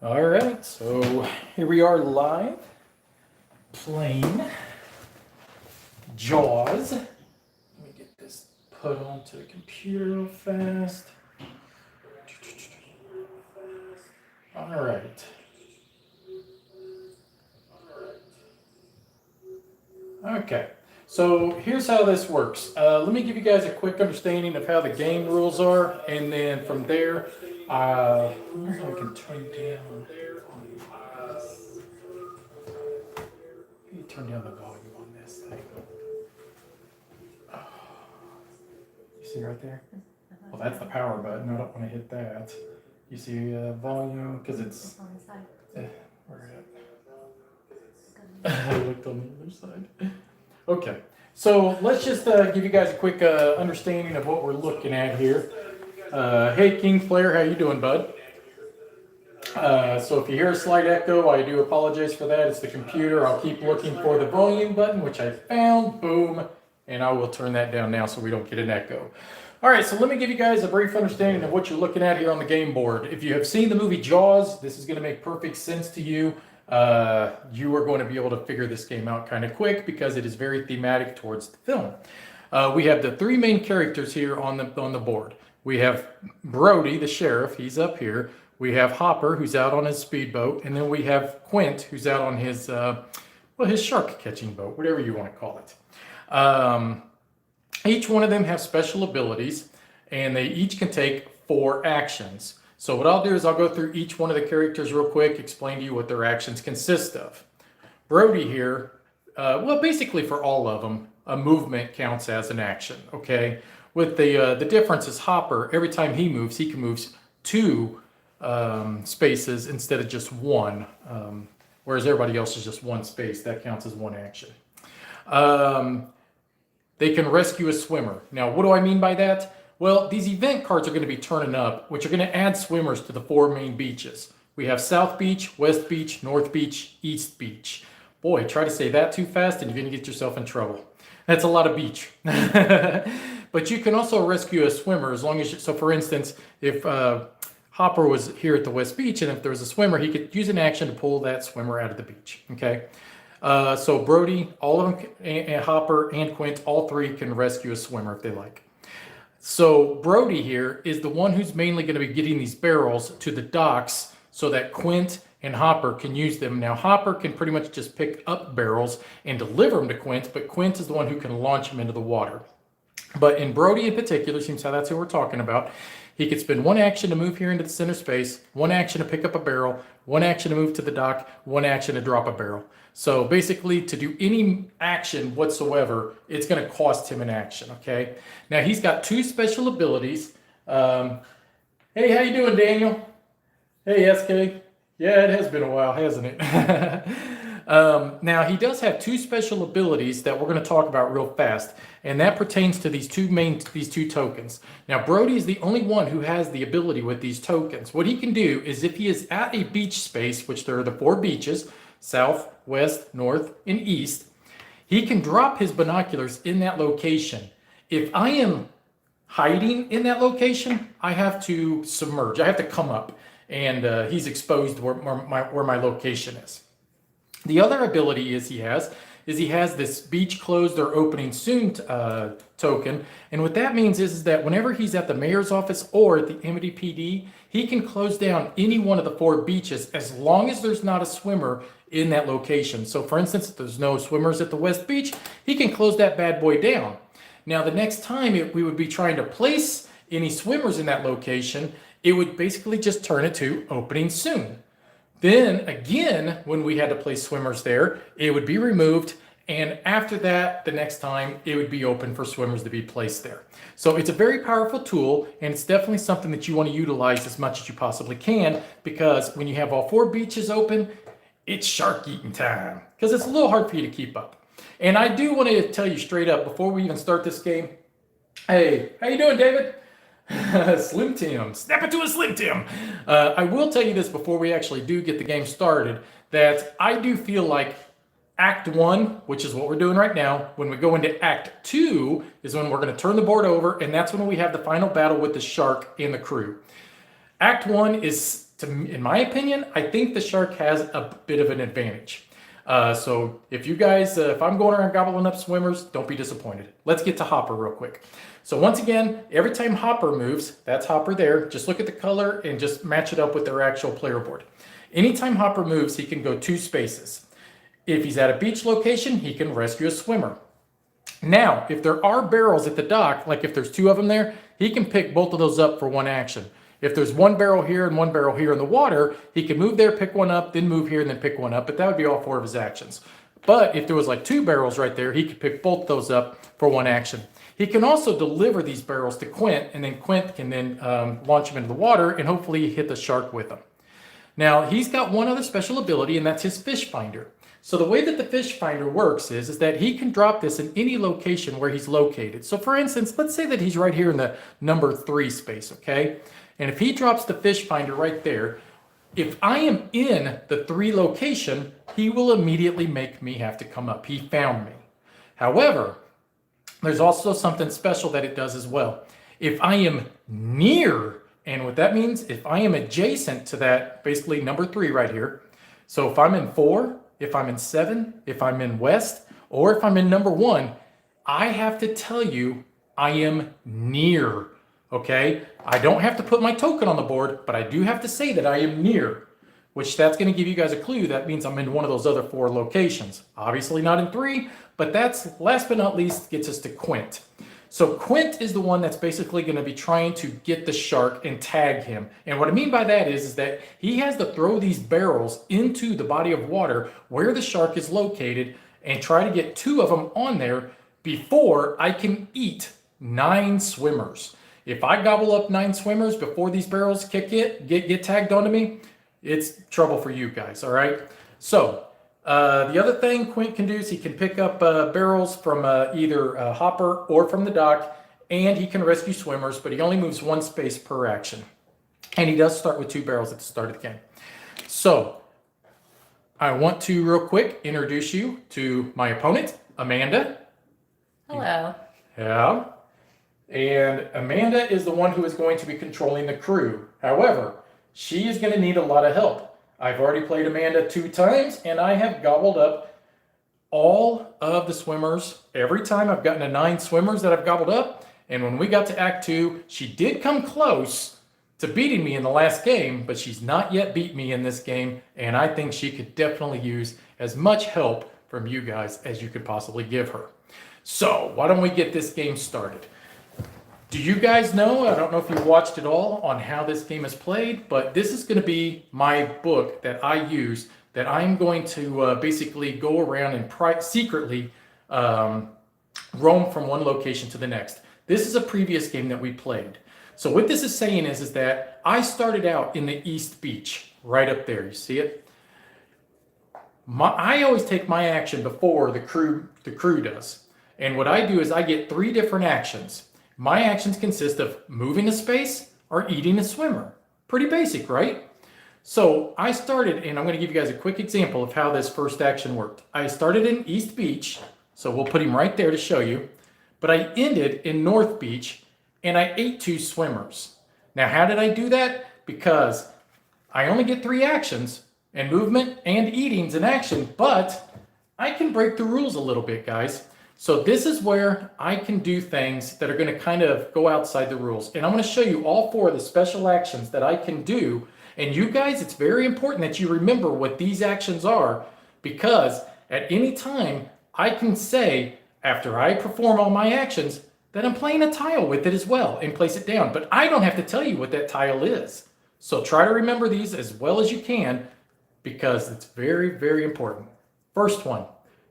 All right, so here we are live playing Jaws. Let me get this put onto the computer real fast. All right. Okay, so here's how this works. Let me give you guys a quick understanding of how the game rules are, and then from there, I can turn down. You turn down the volume on this thing. You see right there? Well, that's the power button. I don't want to hit that. You see volume because it's. Where at? I looked on the other side. Okay, so let's just give you guys a quick understanding of what we're looking at here. Hey, King Flair, how you doing, bud? So if you hear a slight echo, I do apologize for that. It's the computer. I'll keep looking for the volume button, which I found. Boom. And I will turn that down now so we don't get an echo. All right, so let me give you guys a brief understanding of what you're looking at here on the game board. If you have seen the movie Jaws, this is going to make perfect sense to you. You are going to be able to figure this game out kind of quick because it is very thematic towards the film. We have the three main characters here on the board. We have Brody, the sheriff. He's up here. We have Hopper, who's out on his speedboat, and then we have Quint, who's out on his his shark catching boat, whatever you want to call it. Each one of them have special abilities, and they each can take 4 actions. So what I'll do is I'll go through each one of the characters real quick, explain to you what their actions consist of. Brody here, basically for all of them, a movement counts as an action, okay? With the difference is Hopper, every time he moves, he can move 2 spaces instead of just 1, whereas everybody else is just 1 space. That counts as 1 action. They can rescue a swimmer. Now, what do I mean by that? Well, these event cards are going to be turning up, which are going to add swimmers to the 4 main beaches. We have South Beach, West Beach, North Beach, East Beach. Boy, try to say that too fast and you're going to get yourself in trouble. That's a lot of beach. But you can also rescue a swimmer as long as so for instance, if Hopper was here at the West Beach, and if there was a swimmer, he could use an action to pull that swimmer out of the beach, okay? So Brody, all of them, and Hopper and Quint, all 3 can rescue a swimmer if they like. So Brody here is the one who's mainly going to be getting these barrels to the docks so that Quint and Hopper can use them. Now Hopper can pretty much just pick up barrels and deliver them to Quint, but Quint is the one who can launch them into the water. But in Brody in particular, seems how that's who we're talking about, he could spend 1 action to move here into the center space, 1 action to pick up a barrel, 1 action to move to the dock, 1 action to drop a barrel. So basically, to do any action whatsoever, it's going to cost him an action, okay? Now, he's got 2 special abilities. Hey, how you doing, Daniel? Hey, SK. Yeah, it has been a while, hasn't it? Now, he does have 2 special abilities that we're going to talk about real fast, and that pertains to these two tokens. Now, Brody is the only one who has the ability with these tokens. What he can do is if he is at a beach space, which there are the 4 beaches, south, west, north, and east, he can drop his binoculars in that location. If I am hiding in that location, I have to submerge. I have to come up, and he's exposed where my location is. The other ability he has this beach closed or opening soon token. And what that means is that whenever he's at the mayor's office or at the Amity PD, he can close down any one of the 4 beaches as long as there's not a swimmer in that location. So for instance, if there's no swimmers at the West Beach, he can close that bad boy down. Now, the next time we would be trying to place any swimmers in that location, it would basically just turn it to opening soon. Then again, when we had to place swimmers there, it would be removed. And after that, the next time, it would be open for swimmers to be placed there. So it's a very powerful tool, and it's definitely something that you want to utilize as much as you possibly can, because when you have all 4 beaches open, it's shark eating time, because it's a little hard for you to keep up. And I do want to tell you straight up, before we even start this game, hey, how you doing, David? Slim Tim, snap it to a Slim Tim. I will tell you this before we actually do get the game started, that I do feel like Act 1, which is what we're doing right now, when we go into Act 2 is when we're going to turn the board over, and that's when we have the final battle with the shark and the crew. Act 1 is in my opinion, I think the shark has a bit of an advantage. So if you guys, if I'm going around gobbling up swimmers, don't be disappointed. Let's get to Hopper real quick. So once again, every time Hopper moves, that's Hopper there. Just look at the color and just match it up with their actual player board. Anytime Hopper moves, he can go 2 spaces. If he's at a beach location, he can rescue a swimmer. Now, if there are barrels at the dock, like if there's 2 of them there, he can pick both of those up for 1 action. If there's 1 barrel here and 1 barrel here in the water, he can move there, pick 1 up, then move here and then pick 1 up, but that would be all 4 of his actions. But if there was like 2 barrels right there, he could pick both those up for 1 action. He can also deliver these barrels to Quint, and then Quint can then launch them into the water and hopefully hit the shark with them. Now, he's got one other special ability, and that's his fish finder. So the way that the fish finder works is that he can drop this in any location where he's located. So for instance, let's say that he's right here in the number 3 space, okay? And if he drops the fish finder right there, if I am in the 3 location, he will immediately make me have to come up. He found me. However, there's also something special that it does as well. If I am near, and what that means, if I am adjacent to that, basically number 3 right here. So if I'm in 4, if I'm in 7, if I'm in west, or if I'm in number 1, I have to tell you I am near, okay? I don't have to put my token on the board, but I do have to say that I am near, which that's going to give you guys a clue. That means I'm in one of those other 4 locations. Obviously not in 3, but that's, last but not least, gets us to Quint. So Quint is the one that's basically going to be trying to get the shark and tag him. And what I mean by that is that he has to throw these barrels into the body of water where the shark is located and try to get 2 of them on there before I can eat 9 swimmers. If I gobble up 9 swimmers before these barrels get tagged onto me, it's trouble for you guys, all right? So the other thing Quint can do is he can pick up barrels from either Hopper or from the dock, and he can rescue swimmers, but he only moves 1 space per action. And he does start with 2 barrels at the start of the game. So I want to real quick introduce you to my opponent, Amanda. Hello. Yeah. And Amanda is the one who is going to be controlling the crew. However, she is going to need a lot of help. I've already played Amanda 2 times, and I have gobbled up all of the swimmers. Every time I've gotten to 9 swimmers that I've gobbled up, and when we got to Act 2, she did come close to beating me in the last game, but she's not yet beat me in this game, and I think she could definitely use as much help from you guys as you could possibly give her. So, why don't we get this game started? Do you guys know, I don't know if you watched it all on how this game is played, but this is going to be my book that I use, that I'm going to basically go around and secretly roam from one location to the next. This is a previous game that we played. So what this is saying is that I started out in the East Beach, right up there. You see it? I always take my action before the crew does. And what I do is I get 3 different actions. My actions consist of moving a space or eating a swimmer. Pretty basic, right? So I started, and I'm going to give you guys a quick example of how this first action worked. I started in East Beach, so we'll put him right there to show you. But I ended in North Beach, and I ate 2 swimmers. Now, how did I do that? Because I only get 3 actions, and movement and eating's an action, but I can break the rules a little bit, guys. So this is where I can do things that are going to kind of go outside the rules. And I'm going to show you all 4 of the special actions that I can do. And you guys, it's very important that you remember what these actions are, because at any time I can say, after I perform all my actions, that I'm playing a tile with it as well and place it down. But I don't have to tell you what that tile is. So try to remember these as well as you can, because it's very, very important. First one,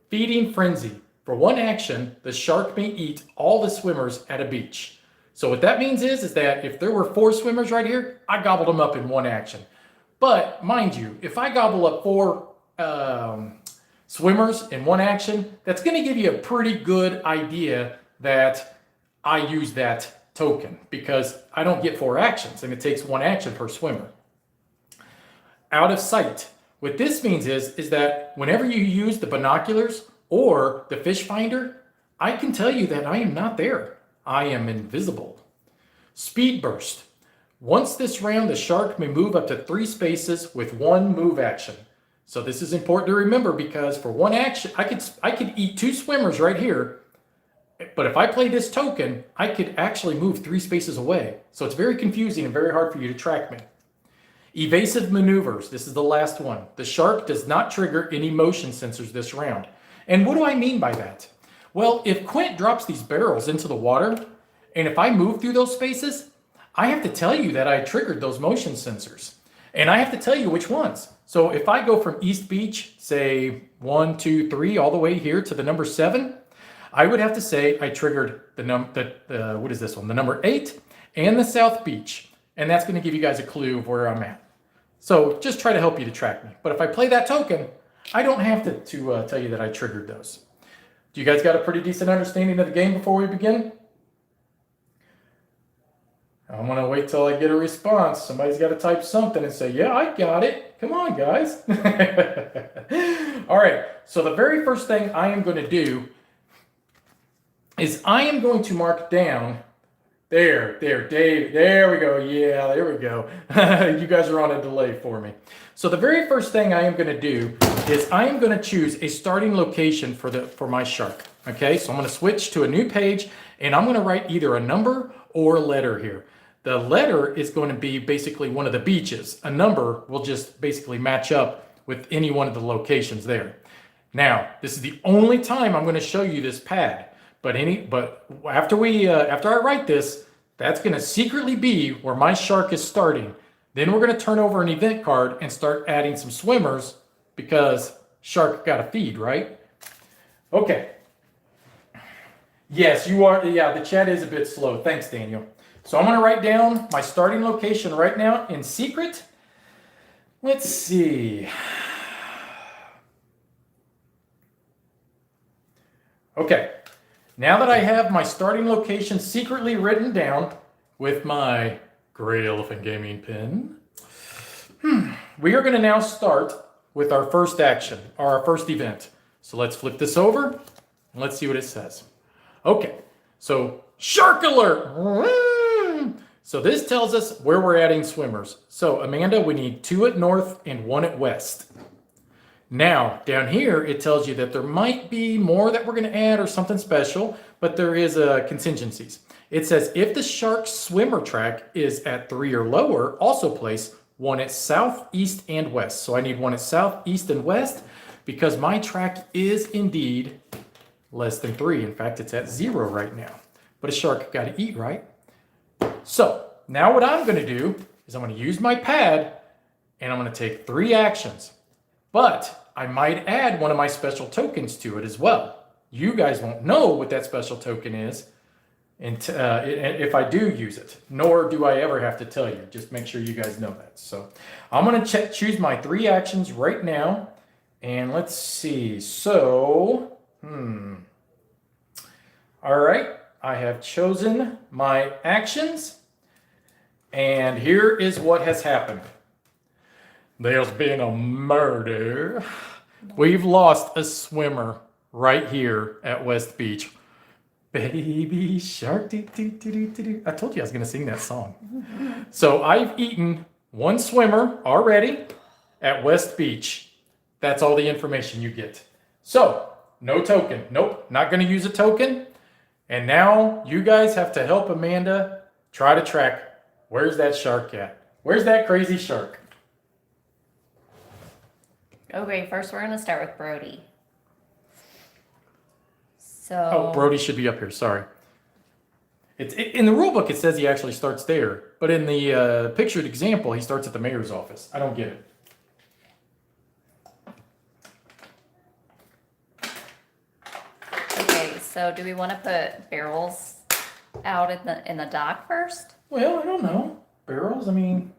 feeding frenzy. For 1 action, the shark may eat all the swimmers at a beach. So what that means is that if there were 4 swimmers right here, I gobbled them up in 1 action. But mind you, if I gobble up 4 swimmers in 1 action, that's going to give you a pretty good idea that I use that token, because I don't get 4 actions and it takes 1 action per swimmer. Out of sight. What this means is that whenever you use the binoculars or the fish finder, I can tell you that I am not there. I am invisible. Speed burst. Once this round, the shark may move up to 3 spaces with 1 move action. So this is important to remember because for 1 action, I could eat 2 swimmers right here. But if I play this token, I could actually move 3 spaces away. So it's very confusing and very hard for you to track me. Evasive maneuvers. This is the last one. The shark does not trigger any motion sensors this round. And what do I mean by that? Well, if Quint drops these barrels into the water, and if I move through those spaces, I have to tell you that I triggered those motion sensors. And I have to tell you which ones. So if I go from East Beach, say 1, 2, 3, all the way here to the number 7, I would have to say I triggered what is this one? The number 8 and the South Beach. And that's going to give you guys a clue of where I'm at. So just try to help you to track me. But if I play that token, I don't have to tell you that I triggered those. Do you guys got a pretty decent understanding of the game before we begin? I'm going to wait till I get a response. Somebody's got to type something and say, yeah, I got it. Come on, guys. All right. So the very first thing I am going to do is I am going to mark down Dave. There we go. Yeah, there we go. You guys are on a delay for me. So the very first thing I am going to do is I am going to choose a starting location for my shark. Okay, so I'm going to switch to a new page and I'm going to write either a number or a letter here. The letter is going to be basically one of the beaches. A number will just basically match up with any one of the locations there. Now, this is the only time I'm going to show you this pad. But after I write this, that's going to secretly be where my shark is starting. Then we're going to turn over an event card and start adding some swimmers because shark got to feed, right? Okay. Yes, you are. Yeah, the chat is a bit slow. Thanks, Daniel. So I'm going to write down my starting location right now in secret. Let's see. Okay. Now that I have my starting location secretly written down with my Greyelephant gaming pen, we are going to now start with our first action, or our first event. So let's flip this over and let's see what it says. Okay, so shark alert! So this tells us where we're adding swimmers. So Amanda, we need 2 at north and 1 at west. Now, down here, it tells you that there might be more that we're going to add or something special, but there is contingencies. It says if the shark's swimmer track is at 3 or lower, also place 1 at south, east, and west. So I need 1 at south, east, and west because my track is indeed less than 3. In fact, it's at 0 right now. But a shark got to eat, right? So now what I'm going to do is I'm going to use my pad and I'm going to take 3 actions. But I might add one of my special tokens to it as well. You guys won't know what that special token is if I do use it, nor do I ever have to tell you. Just make sure you guys know that. So I'm going to choose my 3 actions right now. And let's see. So, all right. I have chosen my actions. And here is what has happened. There's been a murder. We've lost a swimmer right here at West Beach. Baby shark. I told you I was going to sing that song. So I've eaten 1 swimmer already at West Beach. That's all the information you get. So no token. Nope, not going to use a token. And now you guys have to help Amanda try to track where's that shark at. Where's that crazy shark? Okay, first we're going to start with Brody. So. Oh, Brody should be up here. Sorry. In the rule book, it says he actually starts there. But in the pictured example, he starts at the mayor's office. I don't get it. Okay, so do we want to put barrels out in the dock first? Well, I don't know. Barrels, I mean...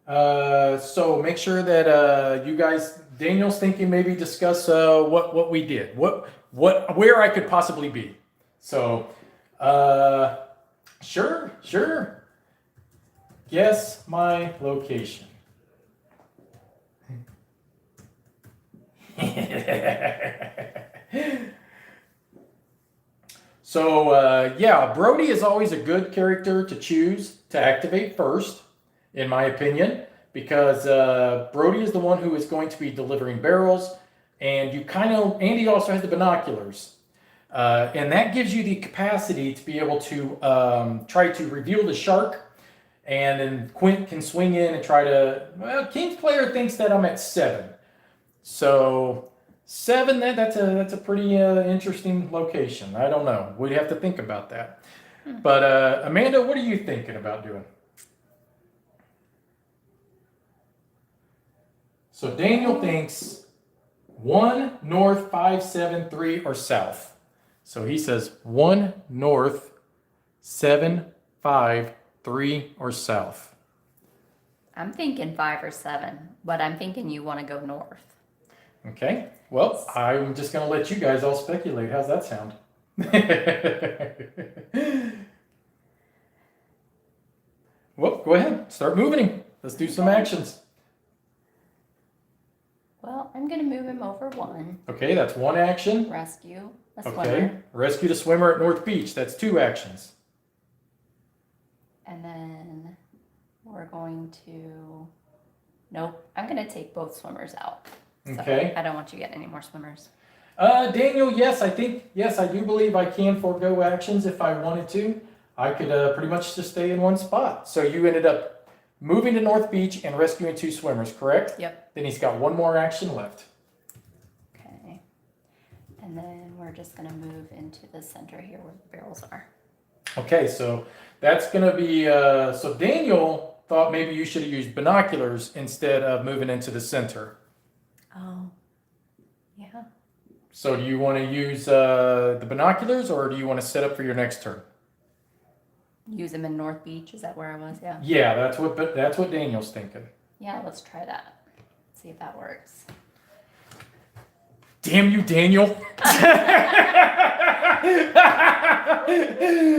so make sure that you guys, Daniel's thinking maybe discuss what we did, where I could possibly be. So, sure. Guess my location. So, yeah, Brody is always a good character to choose to activate first, in my opinion, because Brody is the one who is going to be delivering barrels, and and he also has the binoculars. And that gives you the capacity to be able to try to reveal the shark, and then Quint can swing in and try to, well, King's player thinks that I'm at 7. So 7, that's a pretty interesting location. I don't know. We'd have to think about that. But Amanda, what are you thinking about doing? So Daniel thinks 1 north, 5, 7, 3, or south. So he says 1 north, 7, 5, 3, or south. I'm thinking 5 or 7, but I'm thinking you want to go north. Okay. Well, I'm just going to let you guys all speculate. How's that sound? Well, go ahead. Start moving him. Let's do some actions. Well, I'm going to move him over 1. Okay, that's 1 action. Rescue a swimmer. Okay. Rescue the swimmer at North Beach. That's 2 actions. And then we're going to... Nope, I'm going to take both swimmers out. So Okay. I don't want you to get any more swimmers. Daniel, yes, I do believe I can forego actions if I wanted to. I could pretty much just stay in one spot. So you ended up moving to North Beach and rescuing 2 swimmers, correct? Yep. Then he's got 1 more action left. Okay. And then we're just going to move into the center here where the barrels are. Okay, so that's going to be, so Daniel thought maybe you should have used binoculars instead of moving into the center. Oh, yeah. So do you want to use the binoculars, or do you want to set up for your next turn? Use them in North Beach. Is that where I was? Yeah. Yeah, that's what Daniel's thinking. Yeah, let's try that. See if that works. Damn you, Daniel.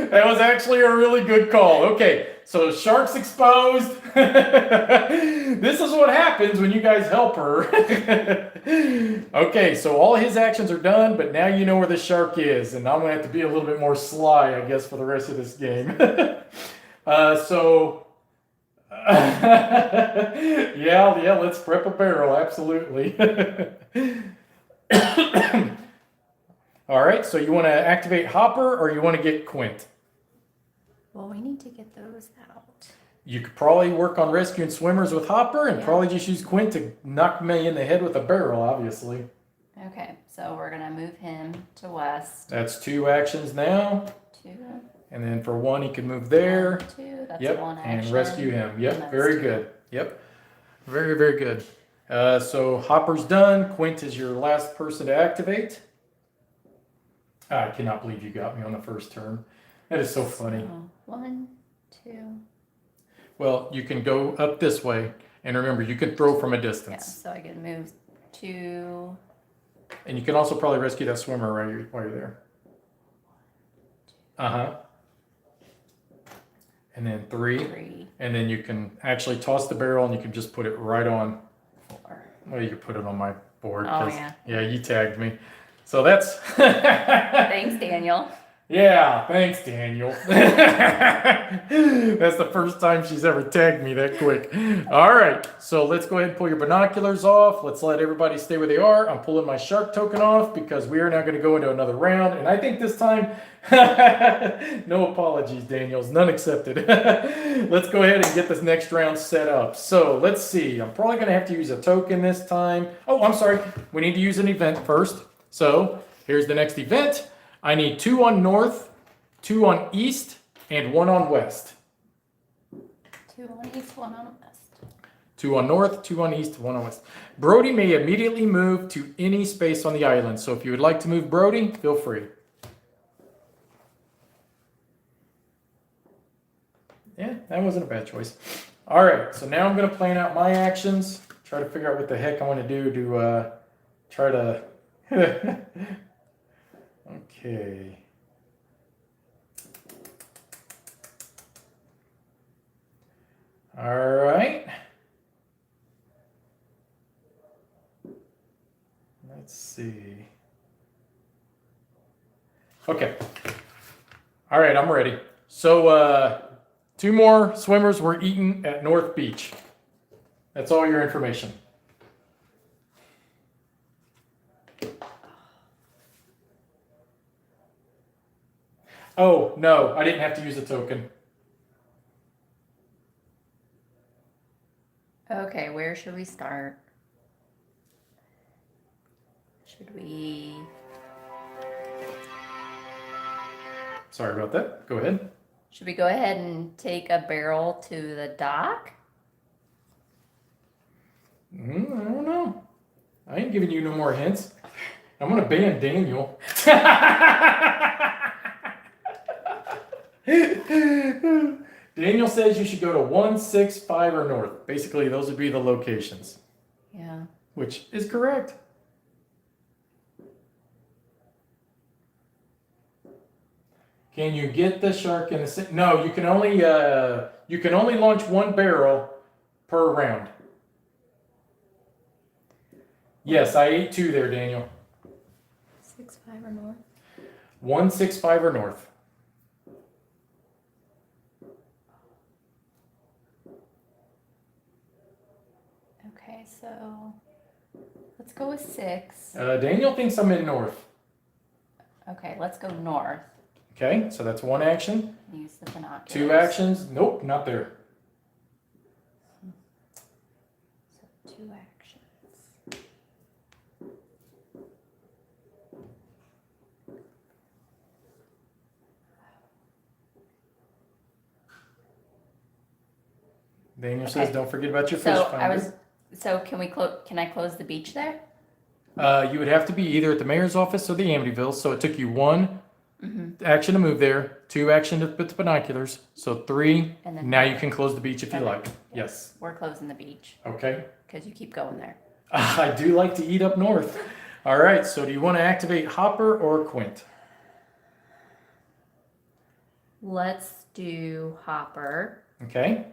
That was actually a really good call. Okay, so shark's exposed. This is what happens when you guys help her. Okay, so all his actions are done, but now you know where the shark is, and I'm going to have to be a little bit more sly, I guess, for the rest of this game. Yeah, let's prep a barrel, absolutely. All right, so you want to activate Hopper, or you want to get Quint? Well, we need to get those out. You could probably work on rescuing swimmers with Hopper, and probably just use Quint to knock me in the head with a barrel, obviously. Okay, so we're going to move him to west. That's 2 actions now. 2. And then for 1, he can move there. 2, that's Yep, 1 action. and rescue him. Yep, that's very 2. good. Yep, very, very good. So Hopper's done. Quint is your last person to activate. I cannot believe you got me on the first turn. That is so funny. So 1, 2. Well, you can go up this way, and remember, you can throw from a Yeah, distance. so I can move 2. And you can also probably rescue that swimmer while you're there. Uh-huh. And then 3. 3. And then you can actually toss the barrel, and you can just put it right on. 4. Well, you can put it on my board. Oh, yeah. Yeah, you tagged me. So that's... Thanks, Daniel. Yeah, thanks, Daniel. That's the first time she's ever tagged me that quick. All right, so let's go ahead and pull your binoculars off. Let's let everybody stay where they are. I'm pulling my shark token off because we are now going to go into another round. And I think this time, no apologies, Daniels, none accepted. Let's go ahead and get this next round set up. So let's see. I'm probably going to have to use a token this time. Oh, I'm sorry. We need to use an event first. So here's the next event. I need 2 on north, 2 on east, and 1 on west. 2 on east, 1 on west. 2 on north, 2 on east, 1 on west. Brody may immediately move to any space on the island. So if you would like to move Brody, feel free. Yeah, that wasn't a bad choice. All right, so now I'm going to plan out my actions, try to figure out what the heck I want to do to try to... Okay. All right. Let's see. Okay. All right, I'm ready. So, 2 more swimmers were eaten at North Beach. That's all your information. Oh, no, I didn't have to use a token. Okay, where should we start? Should we... Sorry about that. Go ahead. Should we go ahead and take a barrel to the dock? I don't know. I ain't giving you no more hints. I'm going to ban Daniel. Daniel says you should go to 165 or north. Basically, those would be the locations. Yeah. Which is correct. Can you get the shark in the... No, you can only launch 1 barrel per round. Yes, I ate 2 there, Daniel. 65 or north? 165 or north. Okay, so let's go with 6. Daniel thinks I'm in north. Okay, let's go north. Okay, so that's 1 action. Use the binoculars. 2 actions. Nope, not there. So 2 actions. Daniel says, "Don't forget about your fish So finder." So can we Can I close the beach there? You would have to be either at the mayor's office or the Amityville. So it took you 1 action to move there, 2 action to put the binoculars. So 3. And then Now you can close the beach if you Okay. like. Yes. We're closing the beach Okay. because you keep going there. I do like to eat up north. All right. So do you want to activate Hopper or Quint? Let's do Hopper. Okay.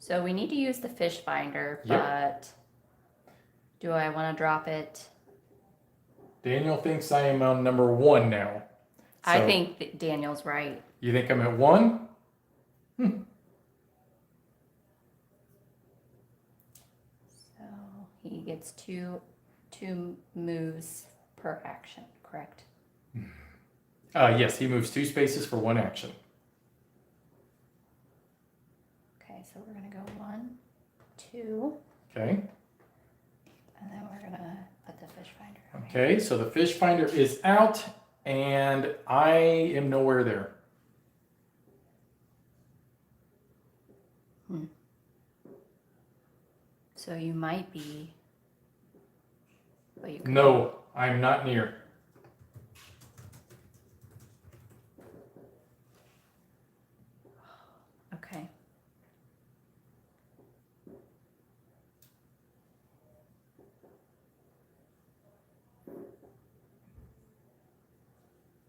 So we need to use the fish finder, Yep. but do I want to drop it? Daniel thinks I am on number 1 now. I So, think that Daniel's right. You think I'm at 1? So he gets two moves per action, correct? Yes, he moves 2 spaces for 1 action. Okay, so we're gonna go 1, 2, Okay. and then we're gonna put the fish finder. Away. Okay, so the fish finder is out, and I am nowhere there. So you might be, but you No, I'm not near. Okay.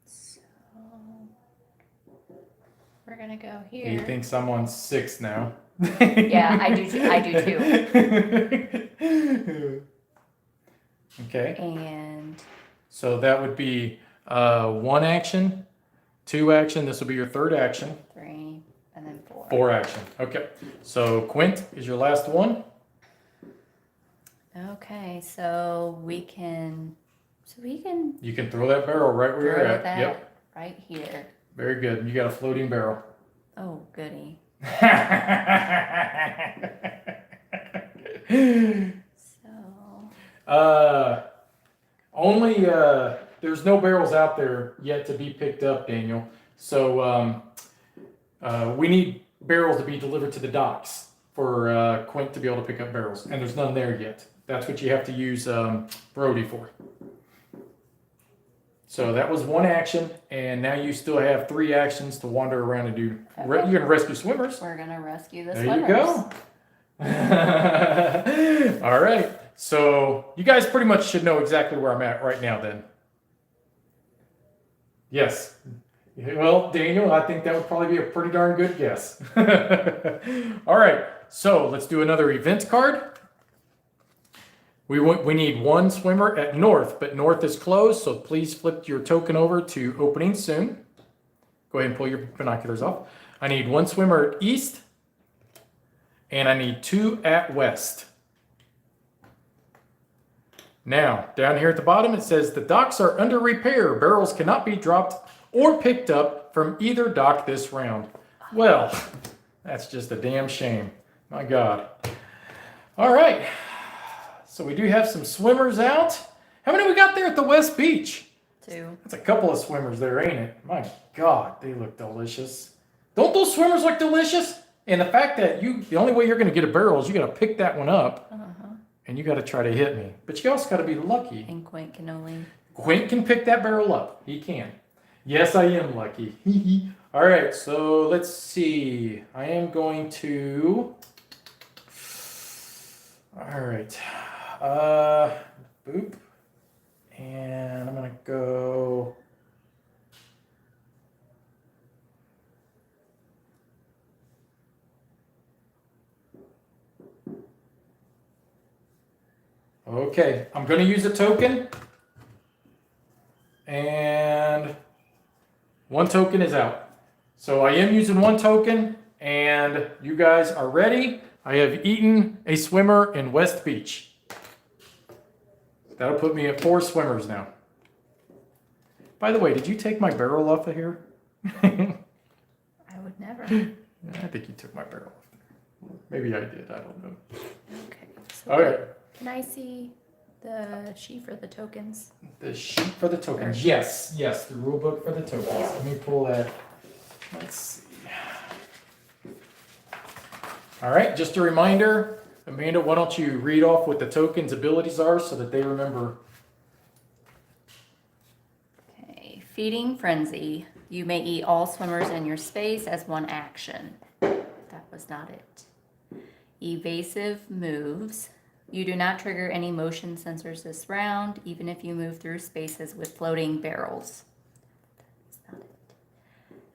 So we're gonna go here. He thinks I'm on 6 now. Yeah, I do too. I do too. Okay. And So that would be 1 action, 2 action. This will be your 3rd action. 3, and then 4. 4 action. Okay. So Quint is your last one. Okay, so we can You can throw that barrel right where you're throw at. that Yep. right here. Very good. You got a floating barrel. Oh, goody. So Only there's no barrels out there yet to be picked up, Daniel. So we need barrels to be delivered to the docks for Quint to be able to pick up barrels, and there's none there yet. That's what you have to use Brody for. So that was 1 action, and now you still have 3 actions to wander around and do. Okay. You're gonna rescue swimmers. we're gonna rescue the There swimmers. you go. All right. So you guys pretty much should know exactly where I'm at right now then. Yes. Well, Daniel, I think that would probably be a pretty darn good guess. All right. So let's do another event card. We need one swimmer at north, but north is closed, so please flip your token over to opening soon. Go ahead and pull your binoculars off. I need one swimmer at east, and I need 2 at west. Now, down here at the bottom, it says the docks are under repair. Barrels cannot be dropped or picked up from either dock this round. Well, that's just a damn shame. My God. All right. So we do have some swimmers out. How many we got there at the West Beach? 2. That's a couple of swimmers there, ain't it? My God, they look delicious. Don't those swimmers look delicious? And the fact that the only way you're going to get a barrel is you got to pick that one up, and you got to try to hit me. But you also got to be lucky. And Quint can only. Quint can pick that barrel up. He can. Yes, I am lucky. All right, so let's see. I am going to. All right. Boop. And I'm going to go. Okay, I'm going to use a token. And 1 token is out. So I am using 1 token, and you guys are ready. I have eaten a swimmer in West Beach. That'll put me at 4 swimmers now. By the way, did you take my barrel off of here? I would never. I think you took my barrel off there. Maybe I did. I don't know. Okay. So All right. Can I see the sheet for the tokens? The sheet for the tokens. Yes, the rule book for the tokens. Let me pull that. Let's see. All right, just a reminder, Amanda, why don't you read off what the tokens' abilities are so that they remember. Okay. Feeding Frenzy. You may eat all swimmers in your space as 1 action. That was not it. Evasive Moves. You do not trigger any motion sensors this round, even if you move through spaces with floating barrels. That's not it.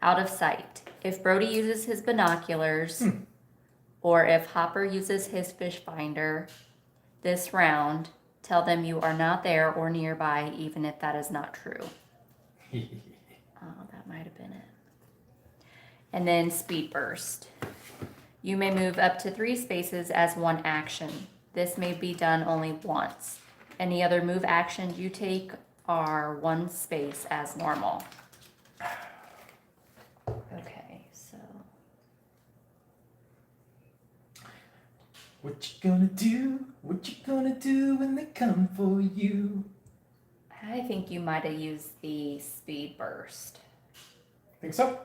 Out of sight. If Brody uses his binoculars, or if Hopper uses his fish finder this round, tell them you are not there or nearby, even if that is not true. That might have been it. And then Speed Burst. You may move up to 3 spaces as 1 action. This may be done only once. Any other move actions you take are 1 space as normal. Okay, so. What you gonna do? What you gonna do when they come for you? I think you might have used the Speed Burst. Think so?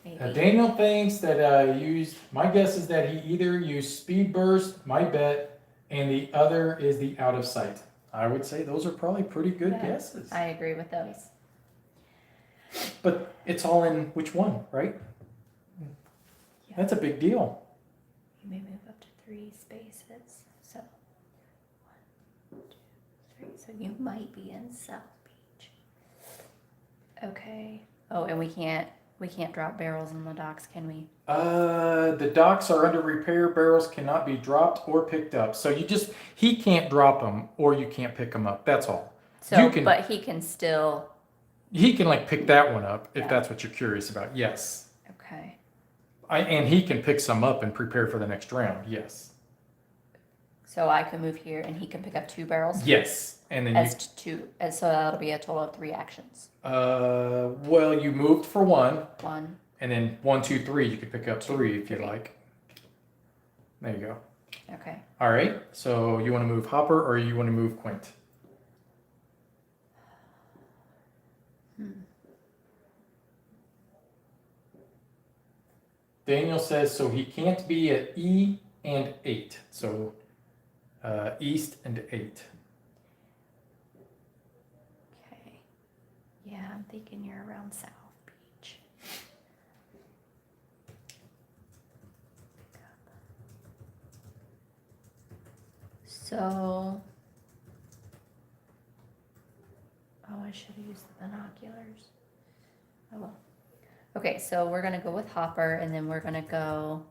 Maybe. Daniel thinks that I used, my guess is that he either used Speed Burst, my bet, and the other is the Out of Sight. I would say those are probably pretty good guesses. I agree with those. But it's all in which one, right? Yeah. That's a big deal. You may move up to 3 spaces. So, 1, 2, 3. So you might be in South Beach. Okay. Oh, and we can't drop barrels in the docks, can we? The docks are under repair. Barrels cannot be dropped or picked up. So he can't drop them or you can't pick them up. That's all. So, but he can still. He can pick that one up if that's what you're curious about. Yes. Okay. And he can pick some up and prepare for the next round. Yes. So I can move here and he can pick up 2 barrels? Yes. And then so that'll be a total of 3 actions. Well, you moved for 1. 1. And then 1, 2, 3, you could pick up 3 if you like. There you go. Okay. All right. So you want to move Hopper or you want to move Quint? Daniel says so he can't be at E and 8. So East and 8. Okay. Yeah, I'm thinking you're around South Beach. So, I should have used the binoculars. Oh well. Okay, so we're gonna go with Hopper, and then we're gonna go.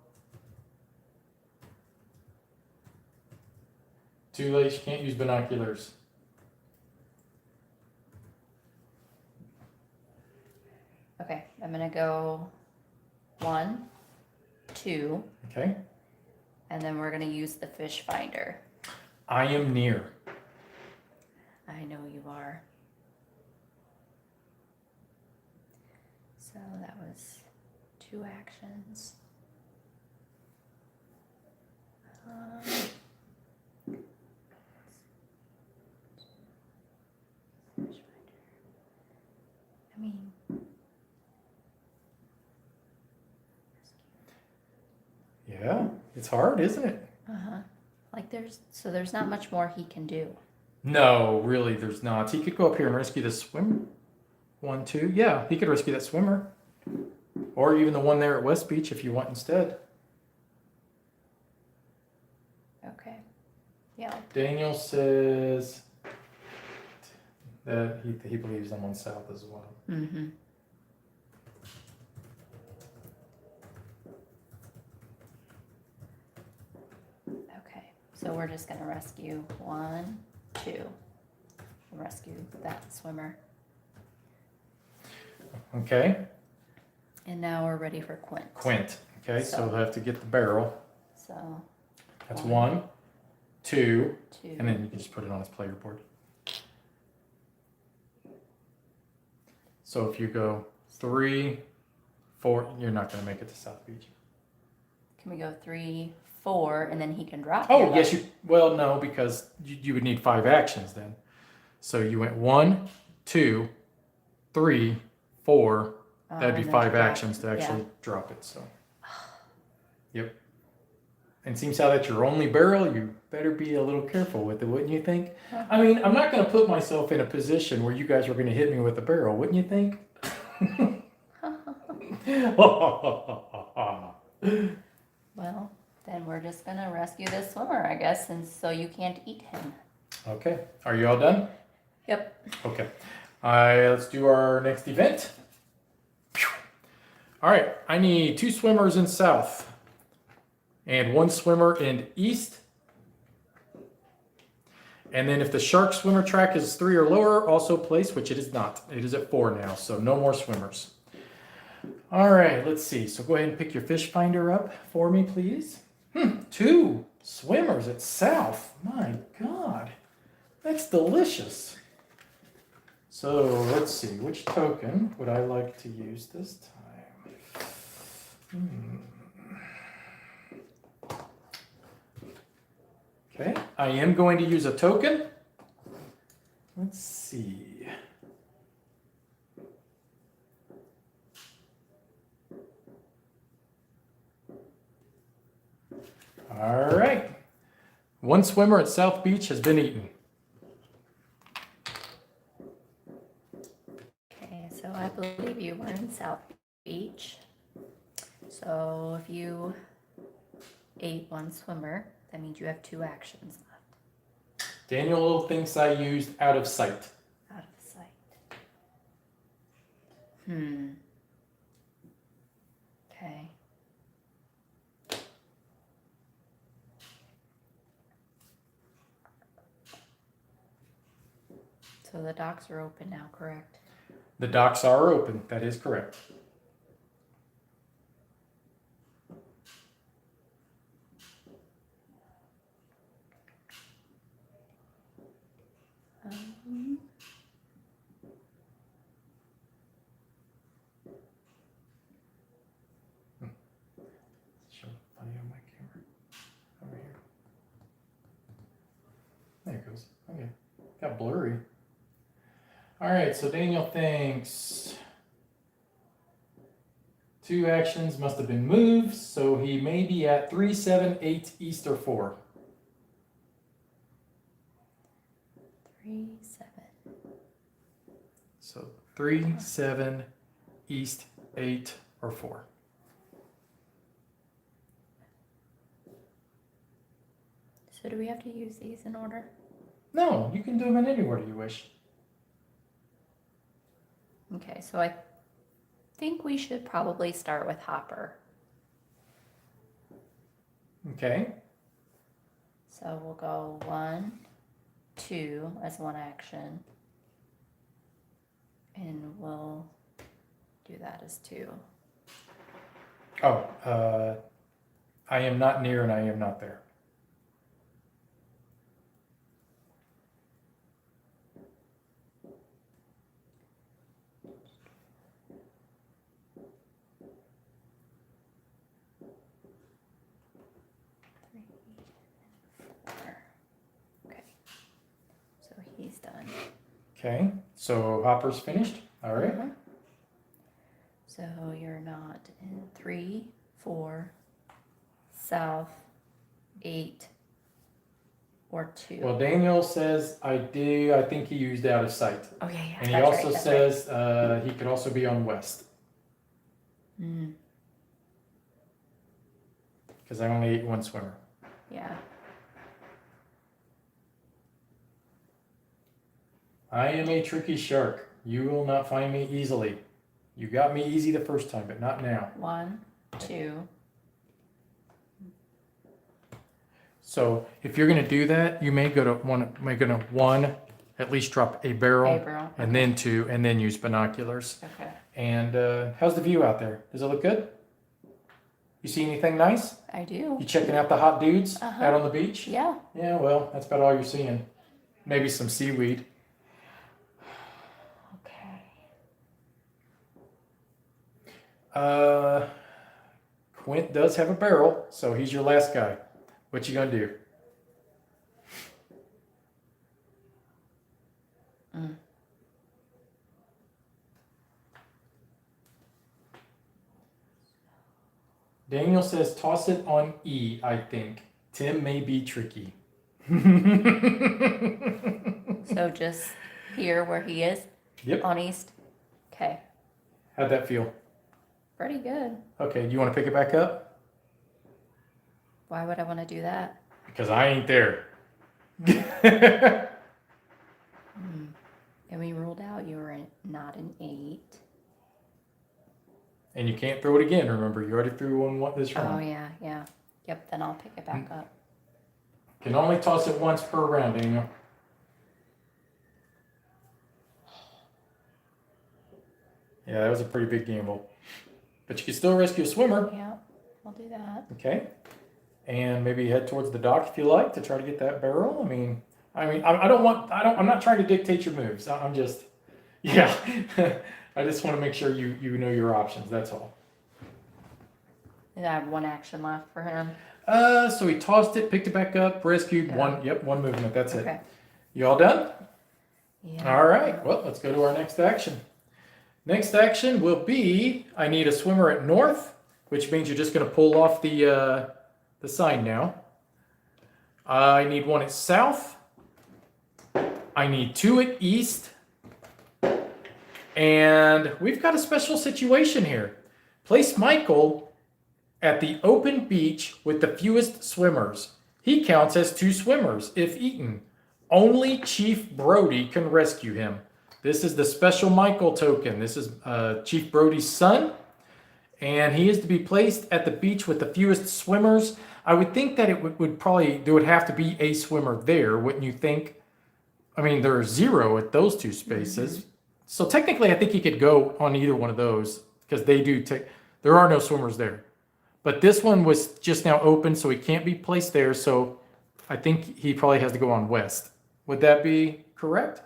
Too late, you can't use binoculars. Okay, I'm gonna go 1, 2, Okay. and then we're gonna use the fish finder. I am near. I know you are. So that was 2 actions. Fish finder. I mean, Yeah, it's hard, isn't it? like there's not much more he can do. No, really, there's not. He could go up here and rescue the swimmer. 1, 2. Yeah, he could rescue that swimmer. Or even the one there at West Beach if you want instead. Okay. Yeah. Daniel says that he believes I'm on South as well. Mm-hmm. Okay. So we're just gonna rescue 1, 2. And rescue that swimmer. Okay. And now we're ready for Quint. Quint. Okay, so So- we'll have to get the barrel. So That's 1, 1, 2, 2. and then you can just put it on his player board. So if you go 3, 4, you're not going to make it to South Beach. Can we go 3, 4, and then he can drop? Oh, here, yes, though? you. Well, no, because you would need 5 actions then. So you went 1, 2, 3, 4. That'd be and then 5 drop actions it. to actually drop it. So, yep. And seems how that's your only barrel. You better be a little careful with it, wouldn't you think? I mean, I'm not going to put myself in a position where you guys are going to hit me with a barrel, wouldn't you think? Well, then we're just gonna rescue this swimmer, I guess, and so you can't eat him. Okay. Are you all done? Yep. Okay. Let's do our next event. All right. I need 2 swimmers in South and 1 swimmer in East. And then if the shark swimmer track is 3 or lower, also place, which it is not. It is at 4 now, so no more swimmers. All right, let's see. So go ahead and pick your fish finder up for me, please. 2 swimmers at South. My God, that's delicious. So let's see, which token would I like to use this time? Okay, I am going to use a token. Let's see. All right. 1 swimmer at South Beach has been eaten. Okay, so I believe you were in South Beach. So if you ate 1 swimmer, that means you have 2 actions left. Daniel thinks I used out of sight. Out of sight. Okay. So the docks are open now, correct? The docks are open. That is correct. Show funny on my camera. Over here. There it goes. Okay. Got blurry. All right, so Daniel thinks 2 actions must have been moved, so he may be at 3, 7, 8, East, or 4. 3, 7. So 3, 7, East, 8, or 4. So do we have to use these in order? No, you can do them in any order you wish. Okay, so I think we should probably start with Hopper. Okay. So we'll go 1, 2 as one action. And we'll do that as 2. Oh, I am not near and I am not there. Okay. So he's done. Okay, so Hopper's finished. All right. So you're not in 3, 4, south, 8, or 2. Well, Daniel says I do. I think he used out of sight. Oh, yeah. And he That's also right, that's says he could also be on west. right. Because I only ate one swimmer. Yeah. I am a tricky shark. You will not find me easily. You got me easy the first time, but not now. 1, 2. So if you're going to do that, you may go to one, at least drop a barrel, and then 2, and then use binoculars. Okay. And how's the view out there? Does it look good? You see anything nice? I do. You checking out the hot dudes out on the beach? Yeah. Yeah, well, that's about all you're seeing. Maybe some seaweed. Okay. Quint does have a barrel, so he's your last guy. What you gonna do? Daniel says toss it on E, I think. Tim may be tricky. So just here where he is? Yep. On east? Okay. How'd that feel? Pretty good. Okay, do you want to pick it back up? Why would I want to do that? Because I ain't there. And we ruled out you were not an 8. And you can't throw it again, remember. You already threw one this round. Oh, yeah. Yep, then I'll pick it back up. Can only toss it once per round, Daniel. Yeah, that was a pretty big gamble. But you can still rescue a swimmer. Yeah, I'll do that. Okay. And maybe head towards the dock if you like to try to get that barrel. I'm not trying to dictate your moves. I'm just, yeah. I just want to make sure you know your options. That's all. And I have one action left for him. So he tossed it, picked it back up, rescued one movement. That's it. You all done? Yeah. All right. Well, let's go to our next action. Next action will be, I need a swimmer at north, which means you're just going to pull off the sign now. I need one at south. I need 2 at east. And we've got a special situation here. Place Michael at the open beach with the fewest swimmers. He counts as 2 swimmers if eaten. Only Chief Brody can rescue him. This is the special Michael token. This is Chief Brody's son. And he is to be placed at the beach with the fewest swimmers. I would think that there would have to be a swimmer there, wouldn't you think? I mean, there are 0 at those 2 spaces. Mm-hmm. So technically, I think he could go on either one of those because there are no swimmers there. But this one was just now open, so he can't be placed there. So I think he probably has to go on west. Would that be correct?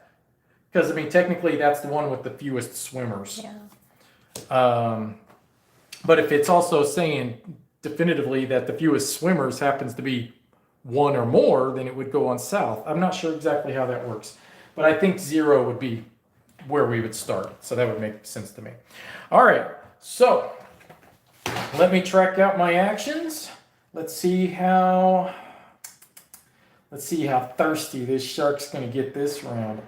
Because, technically, that's the one with the fewest swimmers. Yeah. But if it's also saying definitively that the fewest swimmers happens to be 1 or more, then it would go on south. I'm not sure exactly how that works. But I think 0 would be where we would start. So that would make sense to me. All right. So let me track out my actions. Let's see how thirsty this shark's going to get this round.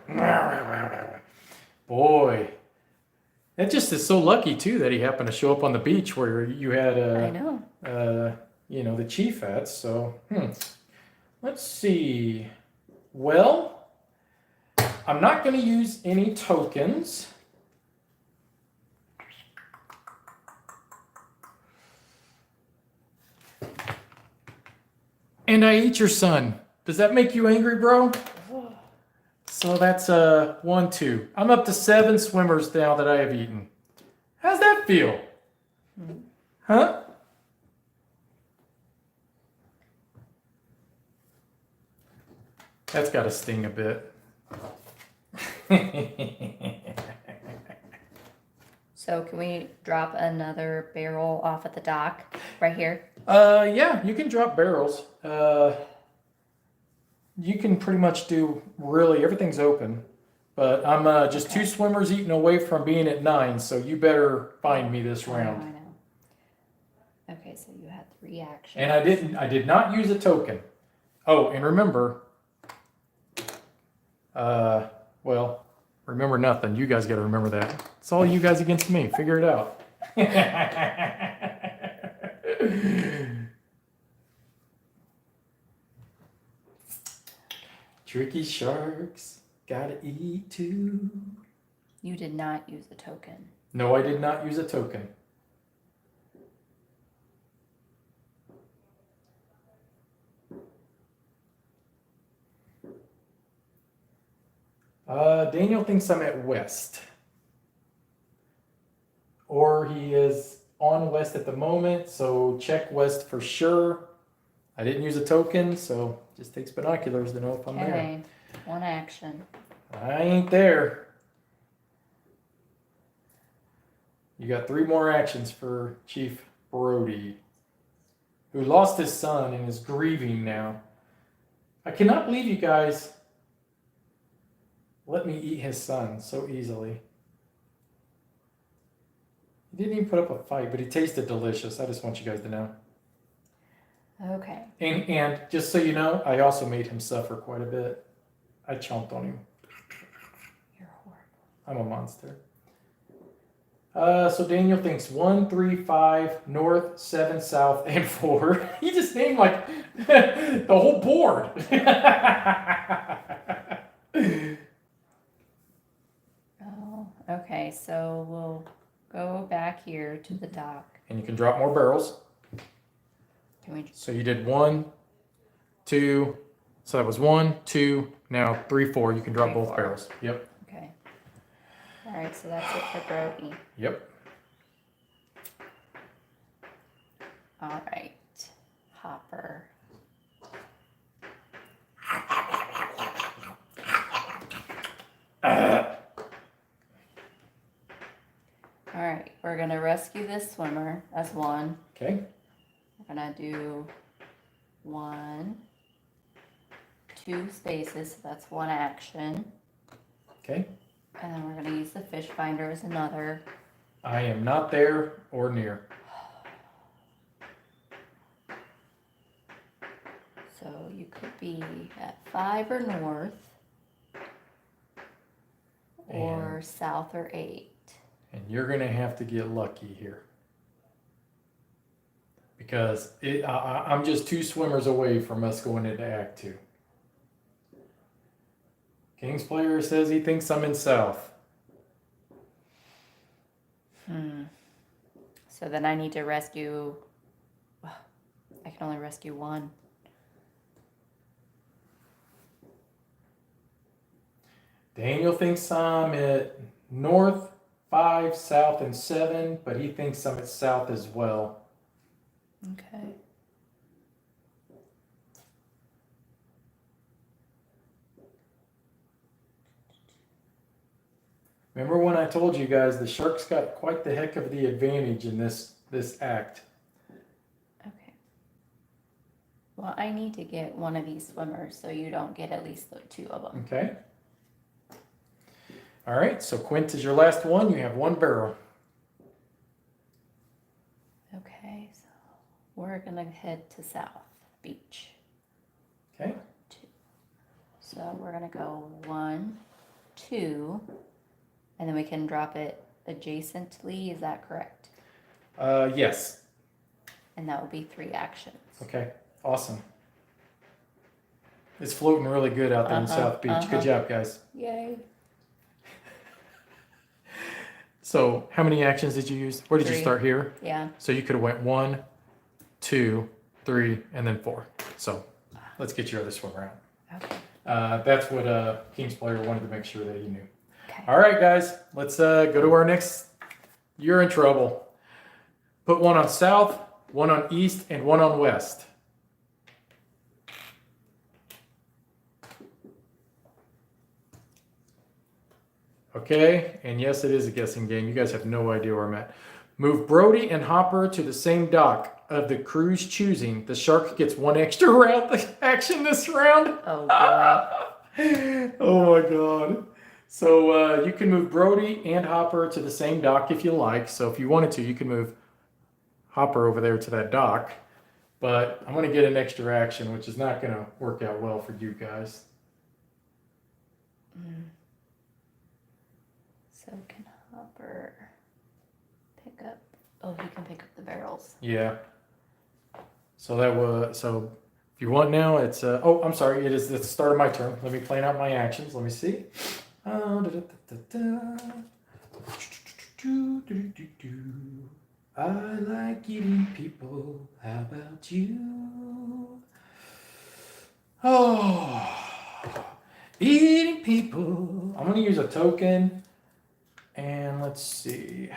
Boy. That just is so lucky, too, that he happened to show up on the beach where you had I know. The chief at. So, let's see. Well, I'm not going to use any tokens. And I ate your son. Does that make you angry, bro? So that's 1, 2. I'm up to 7 swimmers now that I have eaten. How's that feel? Huh? That's got to sting a bit. So can we drop another barrel off at the dock right here? Yeah, you can drop barrels. You can pretty much do really everything's open. But I'm just 2 swimmers eating away from being at 9, so you better find me this round. I know. Okay, so you had 3 actions. And I did not use a token. Oh, and remember, well, remember nothing. You guys got to remember that. It's all you guys against me. Figure it out. Tricky sharks, gotta eat too. You did not use a token. No, I did not use a token. Daniel thinks I'm at west. Or he is on west at the moment, so check west for sure. I didn't use a token, so just takes binoculars to know if I'm there. Okay, 1 action. I ain't there. You got 3 more actions for Chief Brody, who lost his son and is grieving now. I cannot believe you guys let me eat his son so easily. He didn't even put up a fight, but he tasted delicious. I just want you guys to know. Okay. And just so you know, I also made him suffer quite a bit. I chomped on him. You're horrible. I'm a monster. So Daniel thinks 1, 3, 5, north, 7, south, and 4. He just named like the whole board. Oh, okay. So we'll go back here to the dock. And you can drop more barrels. Can we? So you did 1, 2. So that was 1, 2. Now 3, 4. You can drop 3, both 4. barrels. Yep. Okay. All right. So that's it for Brody. Yep. All right. Hopper. All right. We're gonna rescue this swimmer as 1. Okay. We're gonna do 1, 2 spaces. So that's 1 action. Okay. And then we're gonna use the fish finder as another. I am not there or near. So you could be at 5 or north, or south or 8. And you're going to have to get lucky here. Because I'm just 2 swimmers away from us going into Act 2. King's player says he thinks I'm in south. So then I need to rescue. I can only rescue 1. Daniel thinks I'm at north, 5, south, and 7, but he thinks I'm at south as well. Okay. Remember when I told you guys the sharks got quite the heck of the advantage in this act? Okay. Well, I need to get 1 of these swimmers, so you don't get at least the 2 of them. Okay. All right, so Quint is your last one. You have 1 barrel. Okay, so we're gonna head to South Beach. Okay. 2. So we're gonna go 1, 2, and then we can drop it adjacently. Is that correct? Yes. And that will be 3 actions. Okay, awesome. It's floating really good out there in South Beach. Good job, guys. Yay. So how many actions did you use? Where did you 3. start here? Yeah. So you could have went 1, 2, 3, and then 4. So let's get your other swimmer out. Okay. That's what King's player wanted to make sure that he knew. Okay. All right, guys, let's go to our next. You're in trouble. Put one on south, one on east, and one on west. Okay, and yes, it is a guessing game. You guys have no idea where I'm at. Move Brody and Hopper to the same dock of the crew's choosing. The shark gets one extra round action this round. Oh boy. Oh my god. So you can move Brody and Hopper to the same dock if you like. So if you wanted to, you can move Hopper over there to that dock. But I'm going to get an extra action, which is not going to work out well for you guys. So can Hopper pick up? Oh, he can pick up the barrels. Yeah. So that was so. If you want now, it's oh, I'm sorry. It is the start of my turn. Let me plan out my actions. Let me see. I like eating people. How about you? Oh, eating people. I'm gonna use a token, and let's see.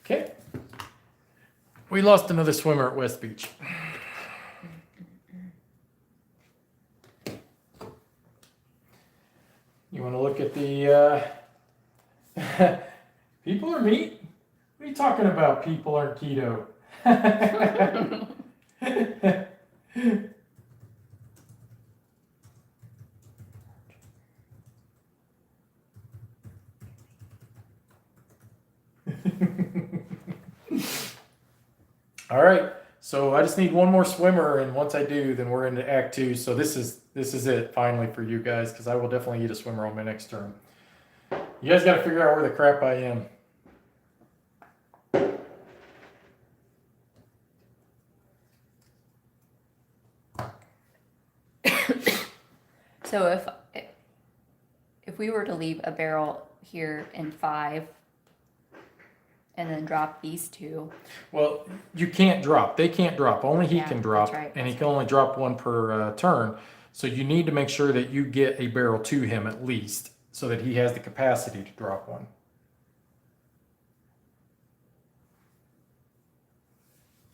Okay. We lost another swimmer at West Beach. You want to look at the people are meat? What are you talking about? People aren't keto. All right, so I just need one more swimmer, and once I do, then we're into Act 2. So this is it finally for you guys, because I will definitely eat a swimmer on my next turn. You guys got to figure out where the crap I am. So if we were to leave a barrel here in 5 and then drop these 2. Well, you can't drop. They can't drop. Only he Yeah, can drop, that's right, and he that's can only drop one per turn. So you need to make sure that you get a barrel to him at least, so that he has the capacity to drop one.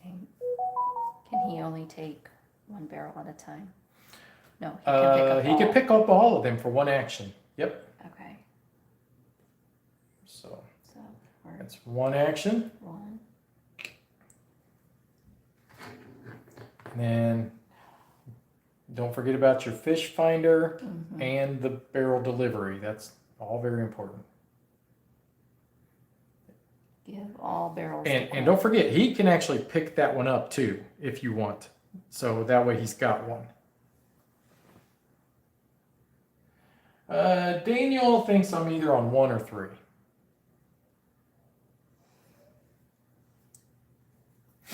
And can he only take one barrel at a time? No, he can pick up He all. can pick up all of them for one action. Yep. Okay. So So we're that's one action. 1. And then don't forget about your fish finder and the barrel delivery. That's all very important. Give all barrels. to And Quinn. don't forget, he can actually pick that one up too if you want. So that way he's got one. Daniel thinks I'm either on 1 or 3.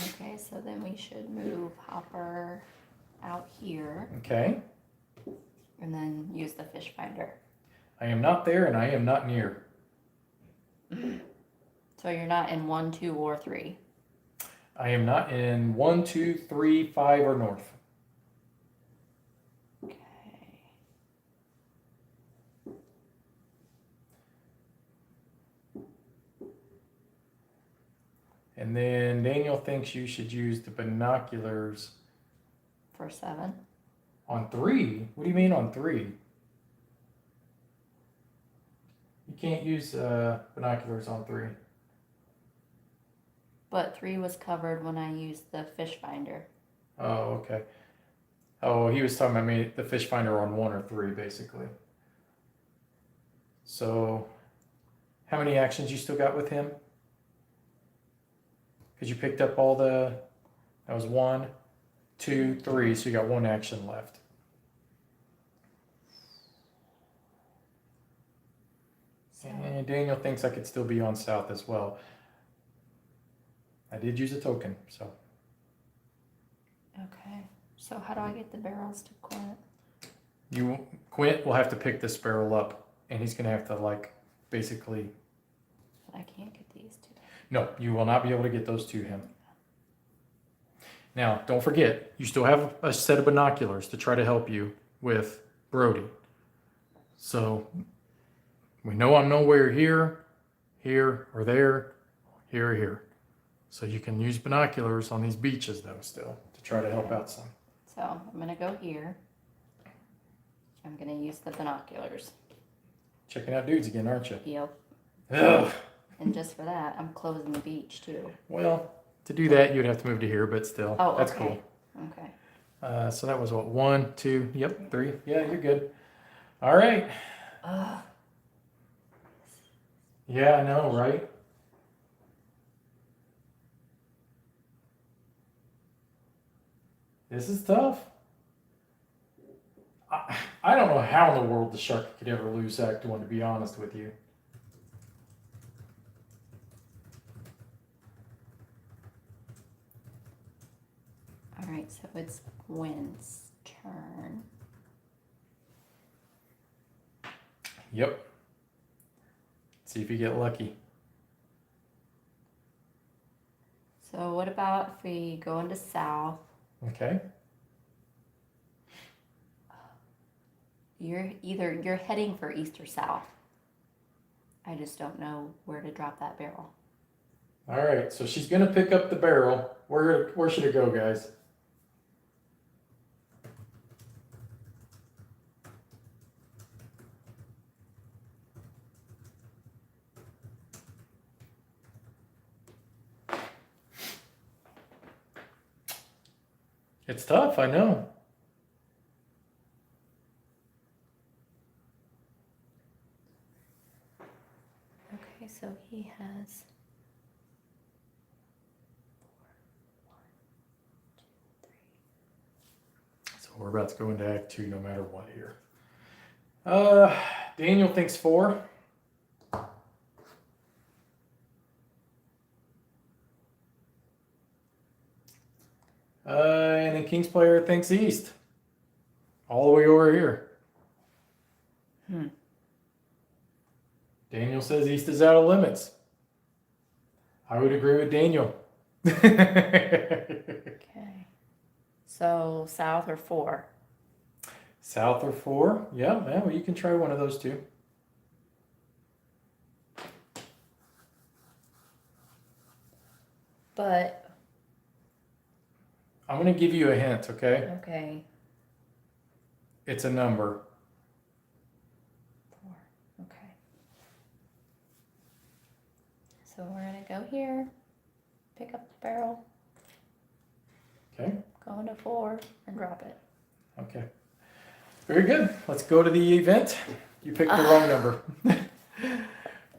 Okay, so then we should move Hopper out here Okay. and then use the fish finder. I am not there and I am not near. So you're not in 1, 2, or 3. I am not in 1, 2, 3, 5, or north. Okay. And then Daniel thinks you should use the binoculars For 7. on 3. What do you mean on 3? You can't use binoculars on 3. But 3 was covered when I used the fish finder. Oh, okay. Oh, he was talking about the fish finder on 1 or 3, basically. So, how many actions you still got with him? Because you picked up all the. That was 1, 2, 3. So you got 1 action left. So, And Daniel thinks I could still be on south as well. I did use a token, so. okay. So how do I get the barrels to Quinn? Quint will have to pick this barrel up, and he's going to have to, like, basically... I can't get these two. No, you will not be able to get those to him. Now, don't forget, you still have a set of binoculars to try to help you with Brody. So, we know I'm nowhere here, or there, here, or here. So you can use binoculars on these beaches, though, still, to try to help out some. So, I'm going to go here. I'm going to use the binoculars. Checking out dudes again, aren't you? Yep. Ugh. And just for that, I'm closing the beach, too. Well, to do that, you'd have to move to here, but still, Oh, that's okay. cool. Okay. So that was what, 1, 2, yep, 3. Yeah, you're good. All right. Yeah, I know, right? This is tough. I don't know how in the world the shark could ever lose Act 1, to be honest with you. All right, so it's Gwen's turn. Yep. See if you get lucky. So what about if we go into south? Okay. You're heading for east or south. I just don't know where to drop that barrel. All right, so she's gonna pick up the barrel. Where should it go, guys? It's tough, I know. Okay, so he has 4, 1, 2, 3. So we're about to go into Act 2 no matter what here. Daniel thinks 4. And then King's player thinks east. All the way over here. Daniel says east is out of limits. I would agree with Daniel. Okay. So south or 4? South or 4? Yeah, well, you can try one of those two. But I'm going to give you a hint, okay? okay. It's a number. 4. Okay. So we're gonna go here, pick up the barrel, Okay. go into 4, and drop it. Okay. Very good. Let's go to the event. You picked the wrong number.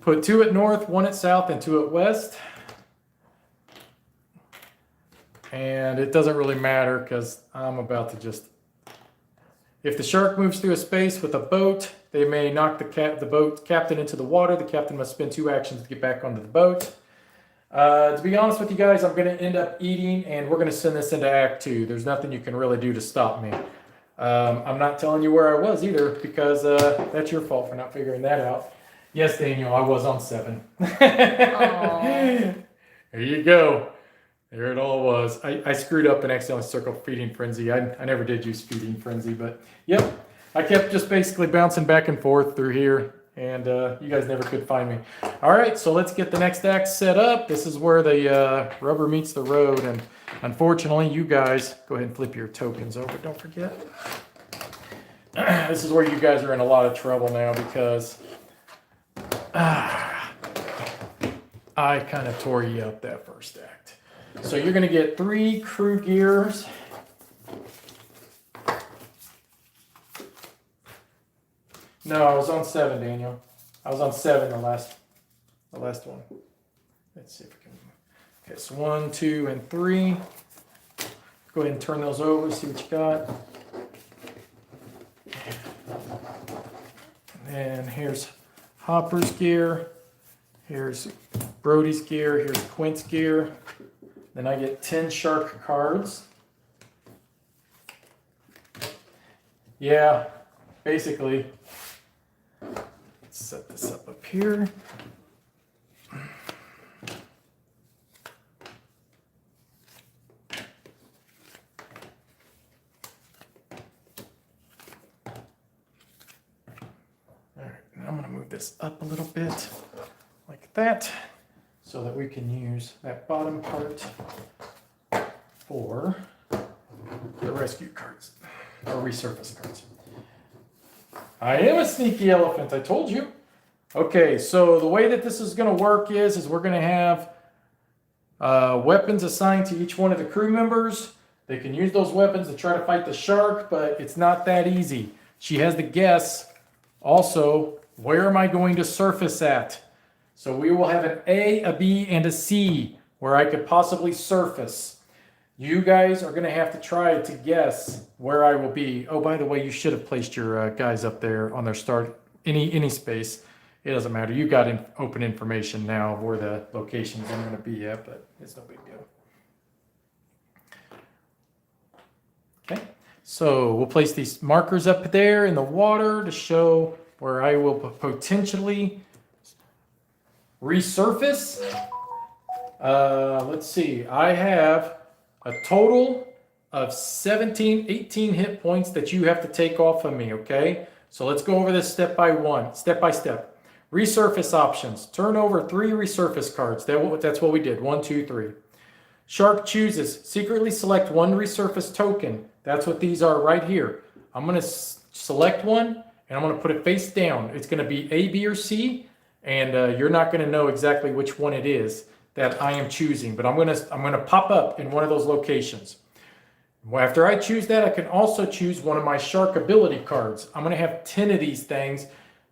Put 2 at north, 1 at south, and 2 at west. And it doesn't really matter because I'm about to just... If the shark moves through a space with a boat, they may knock the boat captain into the water. The captain must spend 2 actions to get back onto the boat. To be honest with you guys, I'm going to end up eating, and we're going to send this into Act 2. There's nothing you can really do to stop me. I'm not telling you where I was either, because that's your fault for not figuring that out. Yes, Daniel, I was on 7. There you go. There it all was. I screwed up and accidentally circled Feeding Frenzy. I never did use Feeding Frenzy, but yep. I kept just basically bouncing back and forth through here, and you guys never could find me. All right, so let's get the next act set up. This is where the rubber meets the road, and unfortunately, you guys, go ahead and flip your tokens over, don't forget. This is where you guys are in a lot of trouble now because I kind of tore you up that first act. So you're going to get 3 crew gears. No, I was on 7, Daniel. I was on 7 the last one. Let's see if we can. Okay, so 1, 2, and 3. Go ahead and turn those over, see what you got. And here's Hopper's gear. Here's Brody's gear. Here's Quint's gear. Then I get 10 shark cards. Yeah, basically, let's set this up here. All right, now I'm going to move this up a little bit like that so that we can use that bottom part for the rescue cards or resurface cards. I am a sneaky elephant, I told you. Okay, so the way that this is going to work is we're going to have weapons assigned to each one of the crew members. They can use those weapons to try to fight the shark, but it's not that easy. She has to guess also, where am I going to surface at? So we will have an A, a B, and a C where I could possibly surface. You guys are going to have to try to guess where I will be. Oh, by the way, you should have placed your guys up there on their start, any space. It doesn't matter. You got open information now of where the locations I'm going to be at, but it's no big deal. Okay, so we'll place these markers up there in the water to show where I will potentially resurface. Let's see. I have a total of 18 hit points that you have to take off of me, okay? So let's go over this step by step. Resurface options. Turn over 3 resurface cards. That's what we did. 1, 2, 3. Shark chooses. Secretly select 1 resurface token. That's what these are right here. I'm going to select one, and I'm going to put it face down. It's going to be A, B, or C, and you're not going to know exactly which one it is that I am choosing, but I'm going to pop up in one of those locations. After I choose that, I can also choose one of my shark ability cards. I'm going to have 10 of these things.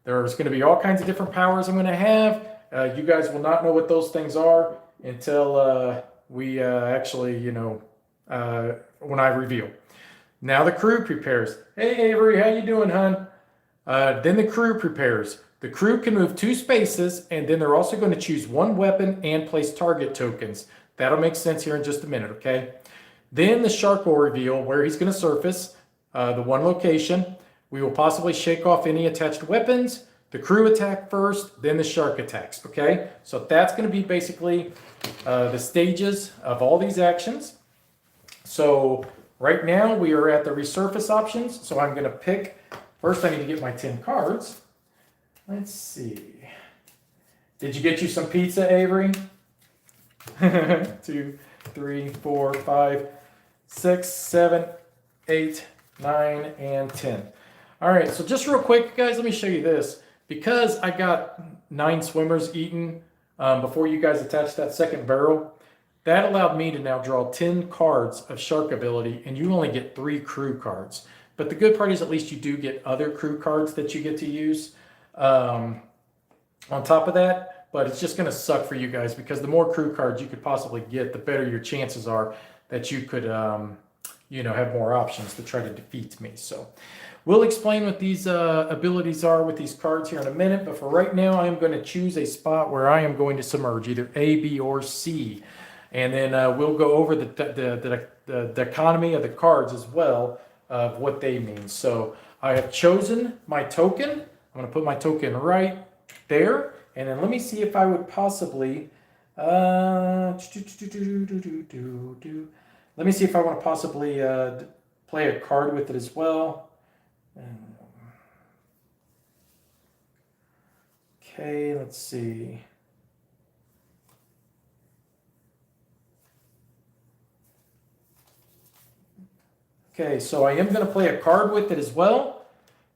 There's going to be all kinds of different powers I'm going to have. You guys will not know what those things are until we actually, when I reveal. Now the crew prepares. Hey, Avery, how you doing, hon? Then the crew prepares. The crew can move 2 spaces, and then they're also going to choose 1 weapon and place target tokens. That'll make sense here in just a minute, okay? Then the shark will reveal where he's going to surface, the 1 location. We will possibly shake off any attached weapons. The crew attack first, then the shark attacks, okay? So that's going to be basically the stages of all these actions. So right now we are at the resurface options. So I'm going to pick, first I need to get my 10 cards. Let's see. Did you get you some pizza, Avery? 2, 3, 4, 5, 6, 7, 8, 9, and 10. All right, so just real quick, guys, let me show you this. Because I got 9 swimmers eaten before you guys attached that second barrel, that allowed me to now draw 10 cards of shark ability, and you only get 3 crew cards. But the good part is at least you do get other crew cards that you get to use on top of that. But it's just going to suck for you guys because the more crew cards you could possibly get, the better your chances are that you could, have more options to try to defeat me. So we'll explain what these abilities are with these cards here in a minute. But for right now, I am going to choose a spot where I am going to submerge, either A, B, or C. And then we'll go over the economy of the cards as well of what they mean. So I have chosen my token. I'm going to put my token right there. And then let me see if I would possibly, let me see if I want to possibly play a card with it as well. Okay, let's see. Okay, so I am going to play a card with it as well.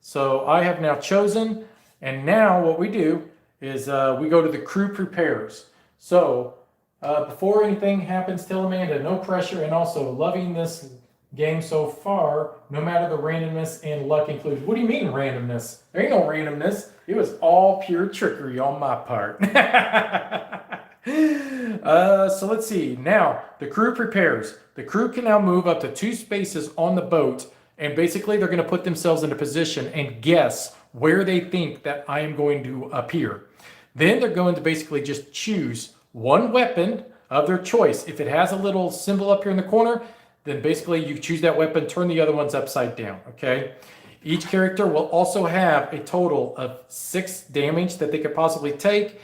So I have now chosen, and now what we do is we go to the crew prepares. So before anything happens, tell Amanda, no pressure, and also loving this game so far, no matter the randomness and luck included. What do you mean randomness? There ain't no randomness. It was all pure trickery on my part. So let's see. Now, the crew prepares. The crew can now move up to 2 spaces on the boat, and basically they're going to put themselves into position and guess where they think that I am going to appear. Then they're going to basically just choose 1 weapon of their choice. If it has a little symbol up here in the corner, then basically you choose that weapon, turn the other ones upside down, okay? Each character will also have a total of 6 damage that they could possibly take.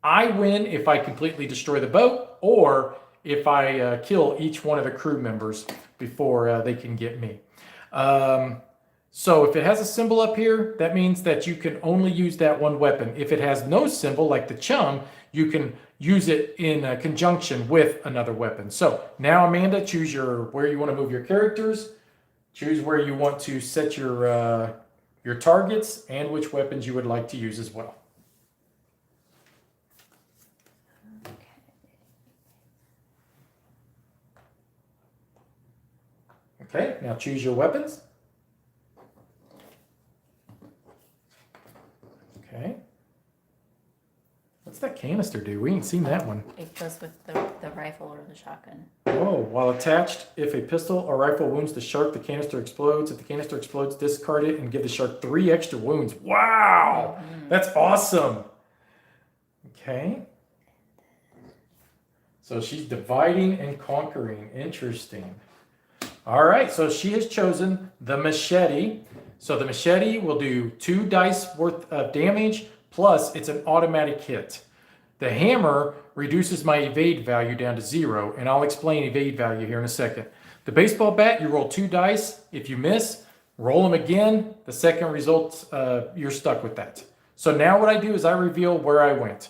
I win if I completely destroy the boat, or if I kill each one of the crew members before they can get me. So if it has a symbol up here, that means that you can only use that one weapon. If it has no symbol, like the chum, you can use it in conjunction with another weapon. So now, Amanda, choose where you want to move your characters. Choose where you want to set your targets and which weapons you would like to use as well. Okay, now choose your weapons. Okay. What's that canister do? We ain't seen that one. It goes with the rifle or the shotgun. Oh, while attached, if a pistol or rifle wounds the shark, the canister explodes. If the canister explodes, discard it and give the shark 3 extra wounds. Wow! That's awesome. Okay. So she's dividing and conquering. Interesting. All right, so she has chosen the machete. So the machete will do 2 dice worth of damage, plus it's an automatic hit. The hammer reduces my evade value down to 0, and I'll explain evade value here in a second. The baseball bat, you roll 2 dice. If you miss, roll them again. The second result, you're stuck with that. So now what I do is I reveal where I went.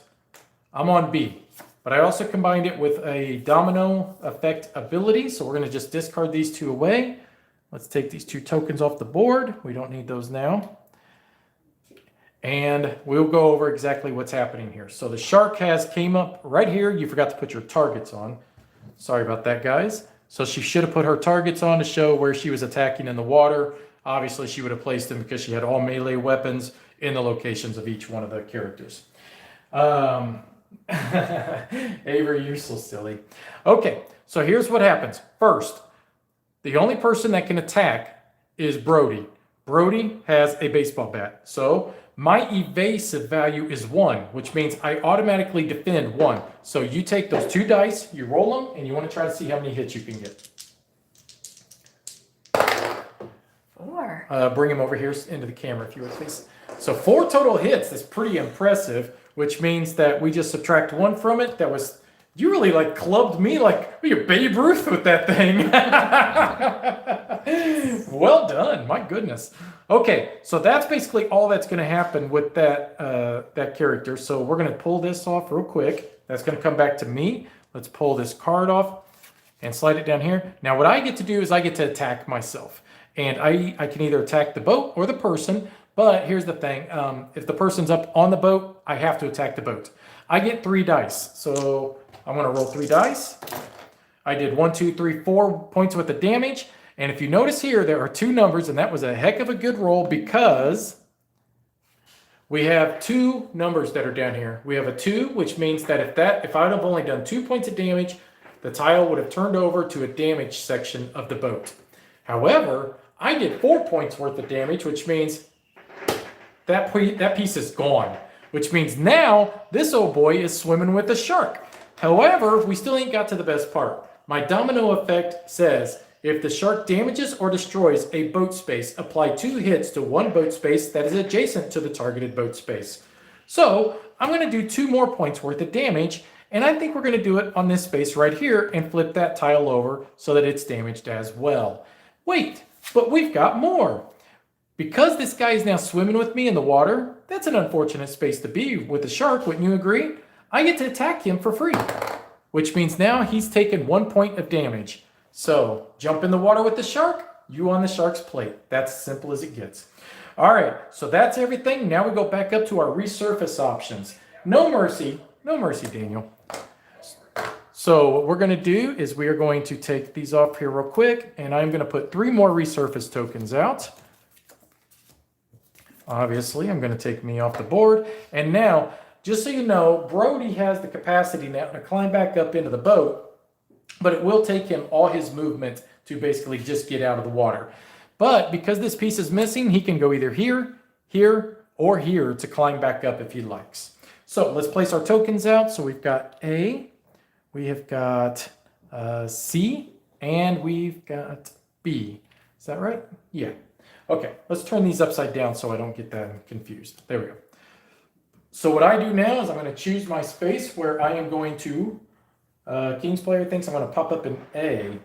I'm on B, but I also combined it with a domino effect ability, so we're going to just discard these 2 away. Let's take these 2 tokens off the board. We don't need those now. And we'll go over exactly what's happening here. So the shark came up right here. You forgot to put your targets on. Sorry about that, guys. So she should have put her targets on to show where she was attacking in the water. Obviously, she would have placed them because she had all melee weapons in the locations of each one of the characters. Avery, you're so silly. Okay, so here's what happens. First, the only person that can attack is Brody. Brody has a baseball bat. So my evasive value is 1, which means I automatically defend 1. So you take those 2 dice, you roll them, and you want to try to see how many hits you can get. 4. Bring him over here into the camera, if you would, please. So 4 total hits is pretty impressive, which means that we just subtract 1 from it. That was, you really like clubbed me like you're Babe Ruth with that thing. Well done, my goodness. Okay, so that's basically all that's going to happen with that character. So we're going to pull this off real quick. That's going to come back to me. Let's pull this card off and slide it down here. Now what I get to do is I get to attack myself. And I can either attack the boat or the person. But here's the thing. If the person's up on the boat, I have to attack the boat. I get 3 dice. So I'm going to roll 3 dice. I did 1, 2, 3, 4 points worth of damage. And if you notice here, there are 2 numbers, and that was a heck of a good roll because we have 2 numbers that are down here. We have a 2, which means that if I'd have only done 2 points of damage, the tile would have turned over to a damage section of the boat. However, I did 4 points worth of damage, which means that piece is gone. Which means now this old boy is swimming with a shark. However, we still ain't got to the best part. My domino effect says, if the shark damages or destroys a boat space, apply 2 hits to 1 boat space that is adjacent to the targeted boat space. So I'm going to do 2 more points worth of damage, and I think we're going to do it on this space right here and flip that tile over so that it's damaged as well. Wait, but we've got more. Because this guy is now swimming with me in the water, that's an unfortunate space to be with a shark, wouldn't you agree? I get to attack him for free, which means now he's taken 1 point of damage. So jump in the water with the shark, you on the shark's plate. That's as simple as it gets. All right, so that's everything. Now we go back up to our resurface options. No mercy, Daniel. So what we're going to do is we are going to take these off here real quick, and I'm going to put 3 more resurface tokens out. Obviously, I'm going to take me off the board. And now, just so you know, Brody has the capacity now to climb back up into the boat, but it will take him all his movement to basically just get out of the water. But because this piece is missing, he can go either here, here, or here to climb back up if he likes. So let's place our tokens out. So we've got A, we have got C, and we've got B. Is that right? Yeah. Okay, let's turn these upside down so I don't get them confused. There we go. So what I do now is I'm going to choose my space where I am going to, King's player thinks I'm going to pop up an A.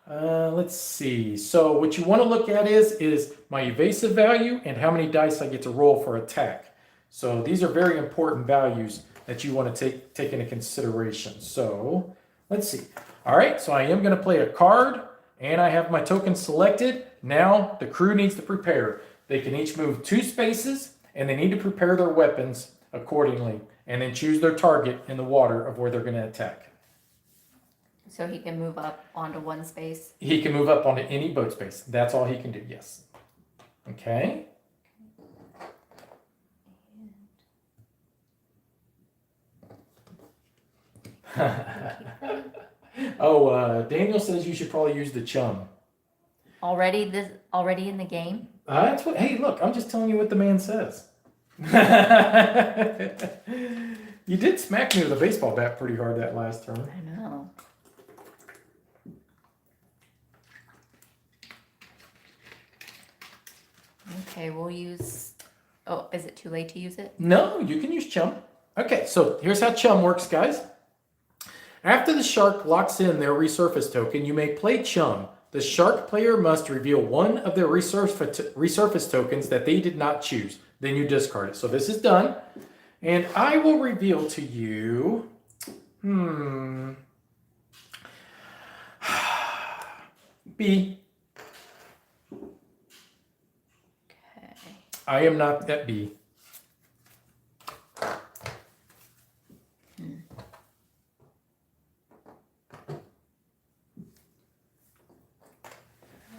Let's see. So what you want to look at is my evasive value and how many dice I get to roll for attack. So these are very important values that you want to take into consideration. So let's see. All right, so I am going to play a card, and I have my token selected. Now the crew needs to prepare. They can each move 2 spaces, and they need to prepare their weapons accordingly, and then choose their target in the water of where they're going to attack. So he can move up onto one space? He can move up onto any boat space. That's all he can do, yes. Okay. Daniel says you should probably use the chum. Already in the game? That's what. Hey, look, I'm just telling you what the man says. You did smack me with a baseball bat pretty hard that last turn. I know. Okay, we'll use... Oh, is it too late to use it? No, you can use chum. Okay, so here's how chum works, guys. After the shark locks in their resurface token, you may play chum. The shark player must reveal one of their resurface tokens that they did not choose. Then you discard it. So this is done. And I will reveal to you... B. Okay. I am not at B.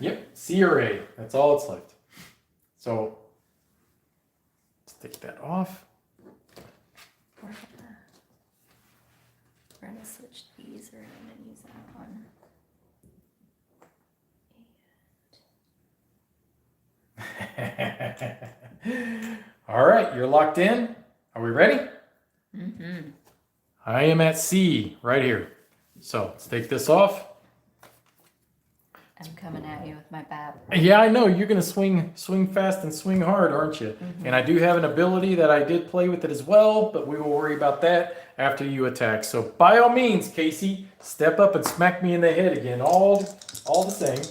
Yep, C or A. That's all it's left. So let's take that off. We're gonna switch these, or I'm gonna use that one. All right, you're locked in. Are we ready? Mm-hmm. I am at C right here. So let's take this off. I'm coming at you with my bat. Yeah, I know. You're going to swing fast and swing hard, aren't you? Mm-hmm. And I do have an ability that I did play with it as well, but we will worry about that after you attack. So by all means, Casey, step up and smack me in the head again. All the same.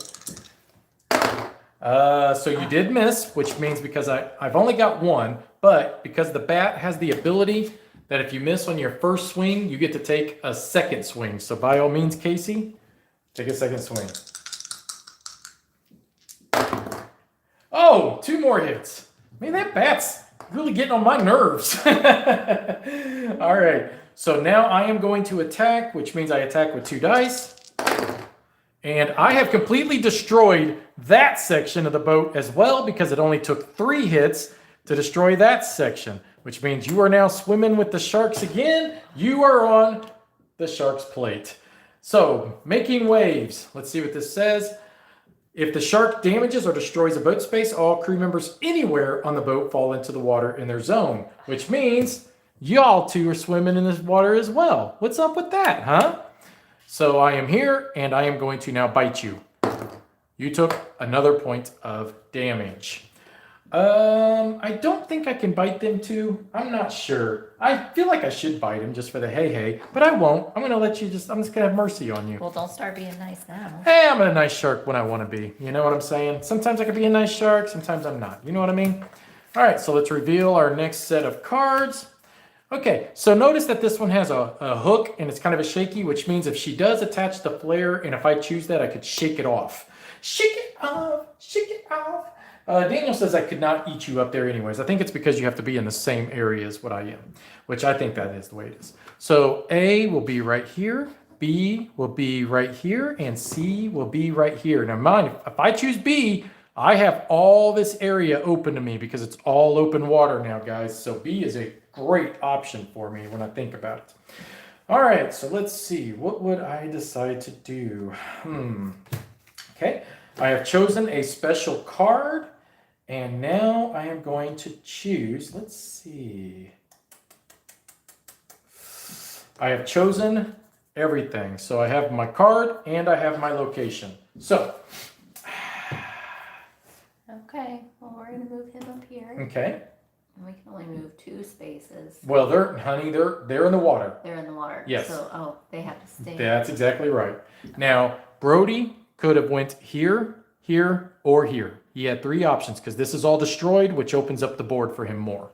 So you did miss, which means because I've only got one, but because the bat has the ability that if you miss on your first swing, you get to take a second swing. So by all means, Casey, take a second swing. Oh, 2 more hits. Man, that bat's really getting on my nerves. All right. So now I am going to attack, which means I attack with 2 dice. And I have completely destroyed that section of the boat as well because it only took 3 hits to destroy that section, which means you are now swimming with the sharks again. You are on the shark's plate. So, making waves. Let's see what this says. If the shark damages or destroys a boat space, all crew members anywhere on the boat fall into the water in their zone, which means y'all 2 are swimming in this water as well. What's up with that, huh? So I am here, and I am going to now bite you. You took another point of damage. I don't think I can bite them too. I'm not sure. I feel like I should bite him just for the hey, but I won't. I'm going to let you I'm just going to have mercy on you. Well, don't start being nice now. Hey, I'm a nice shark when I want to be. You know what I'm saying? Sometimes I can be a nice shark, sometimes I'm not. You know what I mean? All right, so let's reveal our next set of cards. Okay, so notice that this one has a hook and it's kind of a shaky, which means if she does attach the flare and if I choose that, I could shake it off. Shake it off, shake it off. Daniel says I could not eat you up there anyways. I think it's because you have to be in the same area as what I am, which I think that is the way it is. So A will be right here, B will be right here, and C will be right here. Now mind, if I choose B, I have all this area open to me because it's all open water now, guys. So B is a great option for me when I think about it. All right, so let's see. What would I decide to do? Okay, I have chosen a special card, and now I am going to choose, let's see. I have chosen everything. So I have my card and I have my location. So Okay, well, we're gonna move him up here. Okay. And we can only move 2 spaces. Well, they're in the water. They're in the water. Yes. So, they have to stay. That's exactly right. Now, Brody could have went here, here, or here. He had 3 options because this is all destroyed, which opens up the board for him more.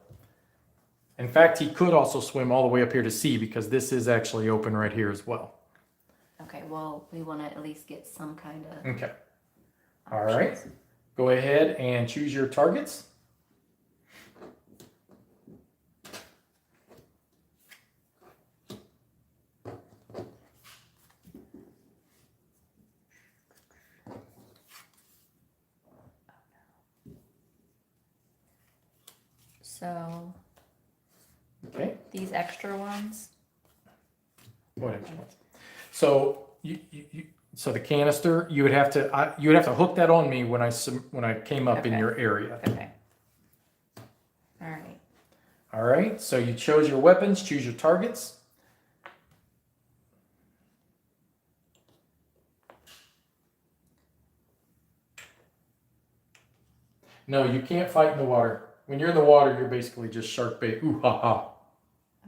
In fact, he could also swim all the way up here to C because this is actually open right here as well. Okay, well, we want to at least get some kind of. Okay. All right. Go ahead and choose your targets. So, Okay. these extra ones. Whatever. So so the canister, you would have to hook that on me when I came up in Okay. your area. Okay. All right. All right. So you chose your weapons. Choose your targets. No, you can't fight in the water. When you're in the water, you're basically just shark bait. Ooh ha ha.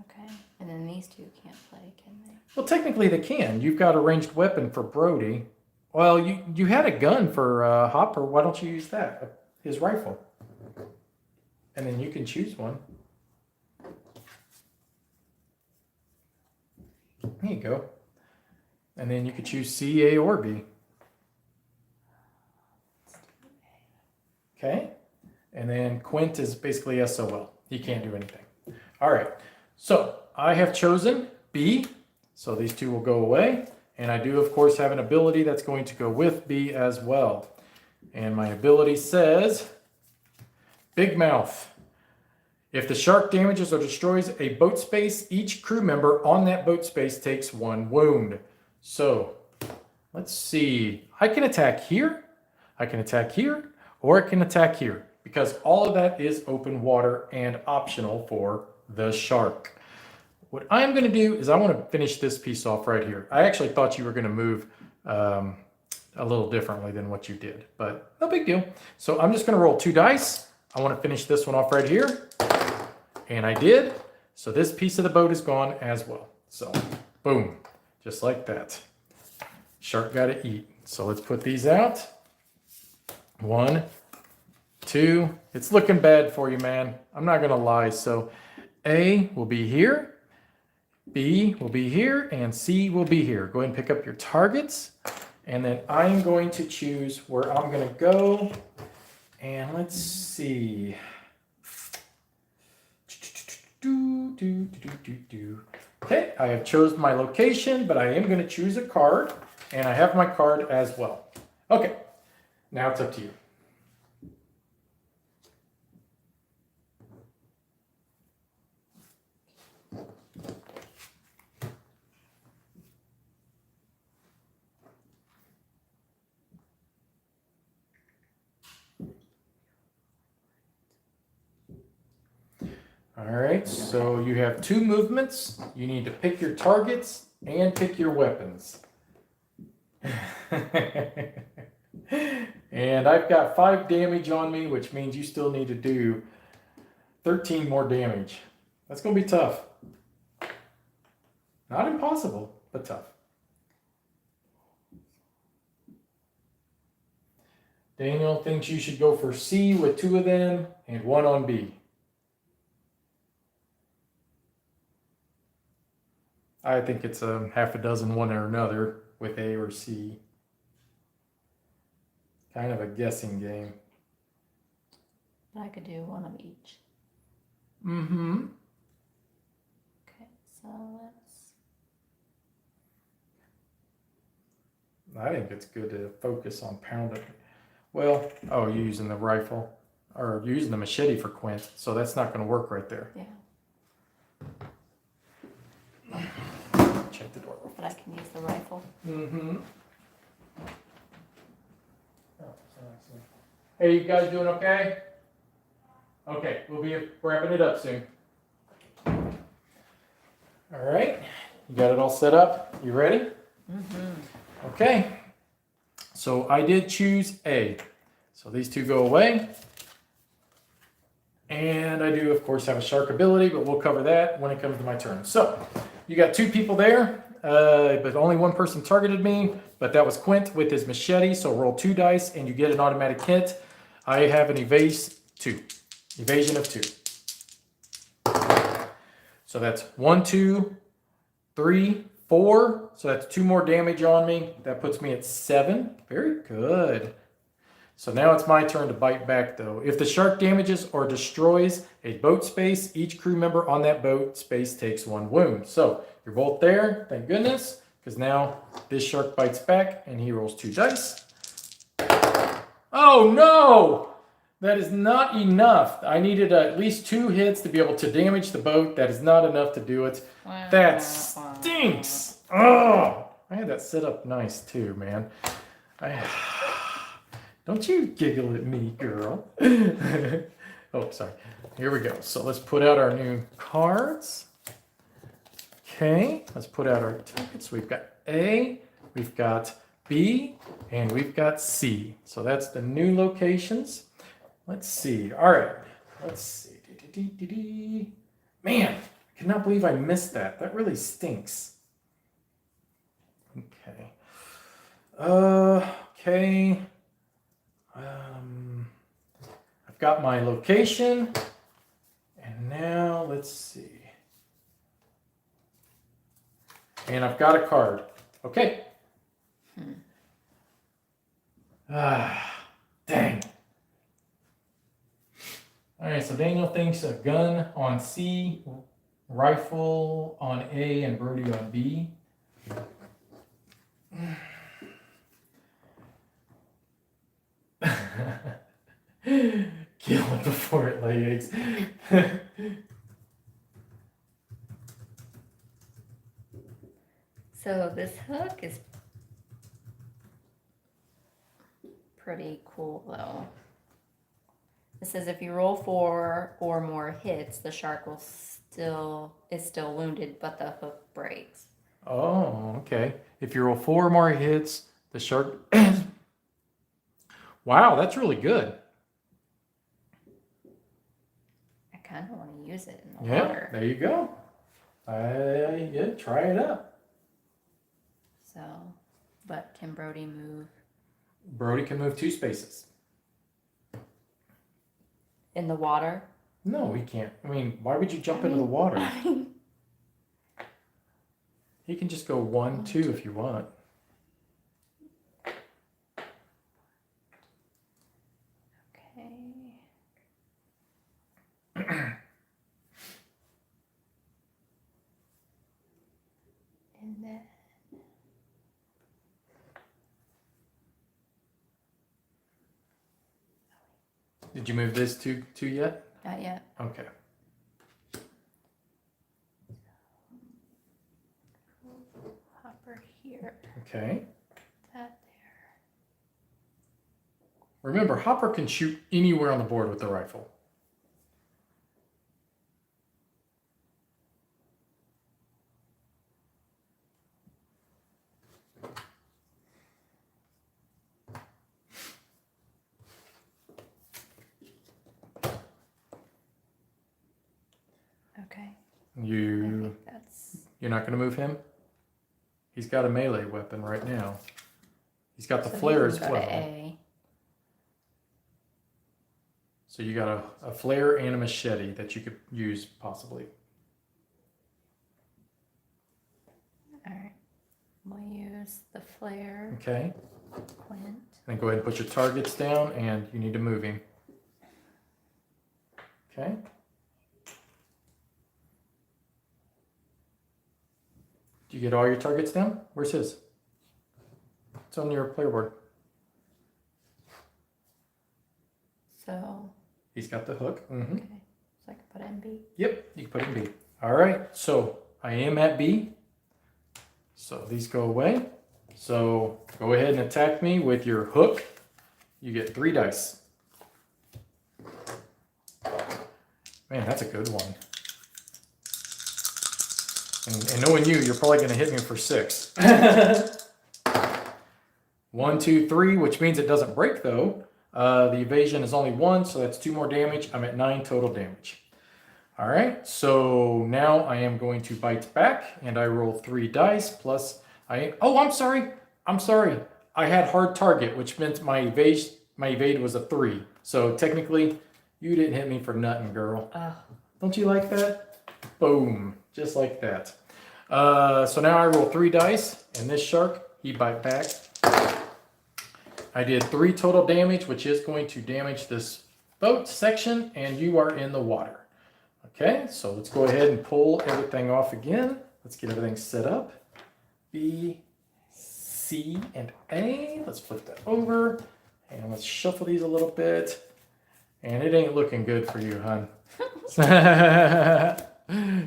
Okay. And then these 2 can't play, can they? Well, technically they can. You've got a ranged weapon for Brody. Well, you had a gun for Hopper. Why don't you use that? His rifle. And then you can choose one. There you go. And then you could choose C, A, or B. Okay. And then Quint is basically SOL. He can't do anything. All right. So I have chosen B. So these 2 will go away. And I do, of course, have an ability that's going to go with B as well. And my ability says, Big Mouth. If the shark damages or destroys a boat space, each crew member on that boat space takes 1 wound. So let's see. I can attack here, I can attack here, or I can attack here. Because all of that is open water and optional for the shark. What I'm going to do is I want to finish this piece off right here. I actually thought you were going to move a little differently than what you did, but no big deal. So I'm just going to roll 2 dice. I want to finish this one off right here. And I did. So this piece of the boat is gone as well. So boom, just like that. Shark got to eat. So let's put these out. 1, 2. It's looking bad for you, man. I'm not going to lie. So A will be here. B will be here, and C will be here. Go ahead and pick up your targets, and then I'm going to choose where I'm going to go, and let's see. Okay, I have chosen my location, but I am going to choose a card, and I have my card as well. Okay, now it's up to you. All right, so you have 2 movements. You need to pick your targets and pick your weapons. And I've got 5 damage on me, which means you still need to do 13 more damage. That's going to be tough. Not impossible, but tough. Daniel thinks you should go for C with 2 of them and 1 on B. I think it's a half a dozen, one or another, with A or C. Kind of a guessing game. I could do 1 of each. Mm-hmm. Okay, so let's. I think it's good to focus on pounding. Well, oh, you're using the rifle. Or you're using the machete for Quint, so that's not going to work right there. Yeah. Check the door. But I can use the rifle. Mm-hmm. Hey, you guys doing okay? Okay, we'll be wrapping it up soon. All right, you got it all set up? You ready? Mm-hmm. Okay, so I did choose A. So these two go away. And I do, of course, have a shark ability, but we'll cover that when it comes to my turn. So you got two people there, but only one person targeted me, but that was Quint with his machete. So roll 2 dice and you get an automatic hit. I have an evasion of 2. So that's 1, 2, 3, 4. So that's 2 more damage on me. That puts me at 7. Very good. So now it's my turn to bite back, though. If the shark damages or destroys a boat space, each crew member on that boat space takes 1 wound. So you're both there, thank goodness, because now this shark bites back and he rolls 2 dice. Oh no! That is not enough. I needed at least 2 hits to be able to damage the boat. That is not enough to do it. That stinks. Oh, I had that set up nice too, man. Don't you giggle at me, girl. Oh, sorry. Here we go. So let's put out our new cards. Okay, let's put out our tickets. We've got A, we've got B, and we've got C. So that's the new locations. Let's see. All right. Let's see. Man, I cannot believe I missed that. That really stinks. Okay. Okay. I've got my location, and now let's see. And I've got a card. Okay. Dang. All right, so Daniel thinks a gun on C, rifle on A, and Brody on B. Kill it before it lays eggs. So this hook is pretty cool though. It says if you roll 4 or more hits, the shark is still wounded, but the hook breaks. Oh, okay. If you roll 4 or more hits, the shark. Wow, that's really good. I kind of want to use it in the Yeah, water. there you go. Yeah, try it out. So, but can Brody move Brody can move 2 spaces. in the water? No, he can't. I mean, why would you jump into the water? He can just go 1, 2 if you want. Okay. And then Did you move this 2 yet? not yet. Okay. Hopper here. Okay. That there. Remember, Hopper can shoot anywhere on the board with the rifle. Okay. I You're think that's not going to move him? He's got a melee weapon right now. He's got the so flare he as can go to well. A. So you got a flare and a machete that you could use possibly. All right. We'll use the flare. Okay. Quint. Then go ahead and put your targets down, and you need to move him. Okay. Do you get all your targets down? Where's his? It's on your player board. So. He's got the hook. Mm-hmm. Okay. So I can put in B. Yep, you can put it in B. All right, so I am at B. So these go away. So go ahead and attack me with your hook. You get 3 dice. Man, that's a good one. And knowing you, you're probably going to hit me for 6. 1, 2, 3, which means it doesn't break though. The evasion is only 1, so that's 2 more damage. I'm at 9 total damage. All right, so now I am going to bite back, and I roll 3 dice plus oh, I'm sorry. I had hard target, which meant my evade was a 3. So technically, you didn't hit me for nothing, girl. Don't you like that? Boom, just like that. So now I roll 3 dice, and this shark, he bite back. I did 3 total damage, which is going to damage this boat section, and you are in the water. Okay, so let's go ahead and pull everything off again. Let's get everything set up. B, C, and A. Let's flip that over, and let's shuffle these a little bit. And it ain't looking good for you, hon.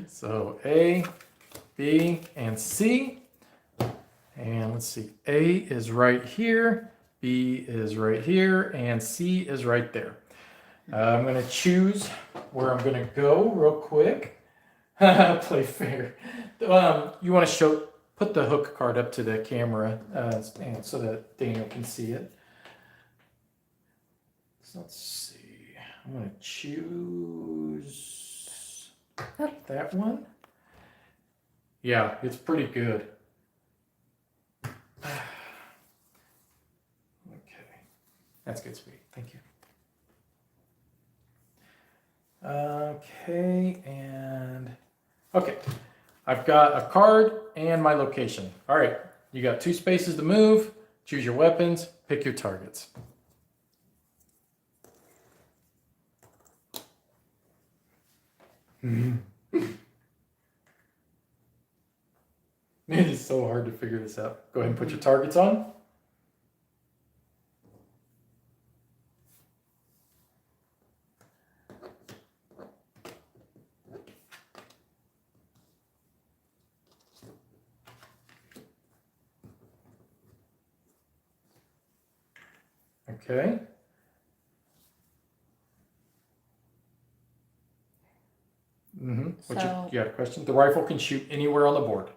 So A, B, and C. And let's see, A is right here, B is right here, and C is right there. I'm going to choose where I'm going to go real quick. Play fair. You want to put the hook card up to the camera and so that Daniel can see it. So let's see. I'm going to choose that one. Yeah, it's pretty good. Okay. That's good, sweet. Thank you. Okay, and okay. I've got a card and my location. All right, you got 2 spaces to move. Choose your weapons. Pick your targets. It is so hard to figure this out. Go ahead and put your targets on. Okay. You got a question? The rifle can shoot anywhere on the board.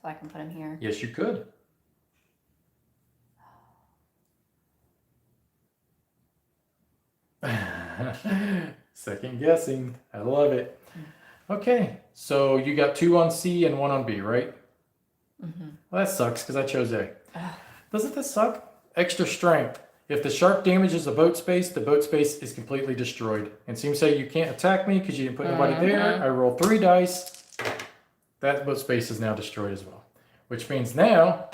So I can put him here. Yes, you could. Second guessing. I love it. Okay, so you got 2 on C and 1 on B, right? Well, that sucks because I chose A. Doesn't this suck? Extra strength. If the shark damages the boat space is completely destroyed. And so you say you can't attack me because you didn't put nobody there. I roll 3 dice. That boat space is now destroyed as well. Which means now,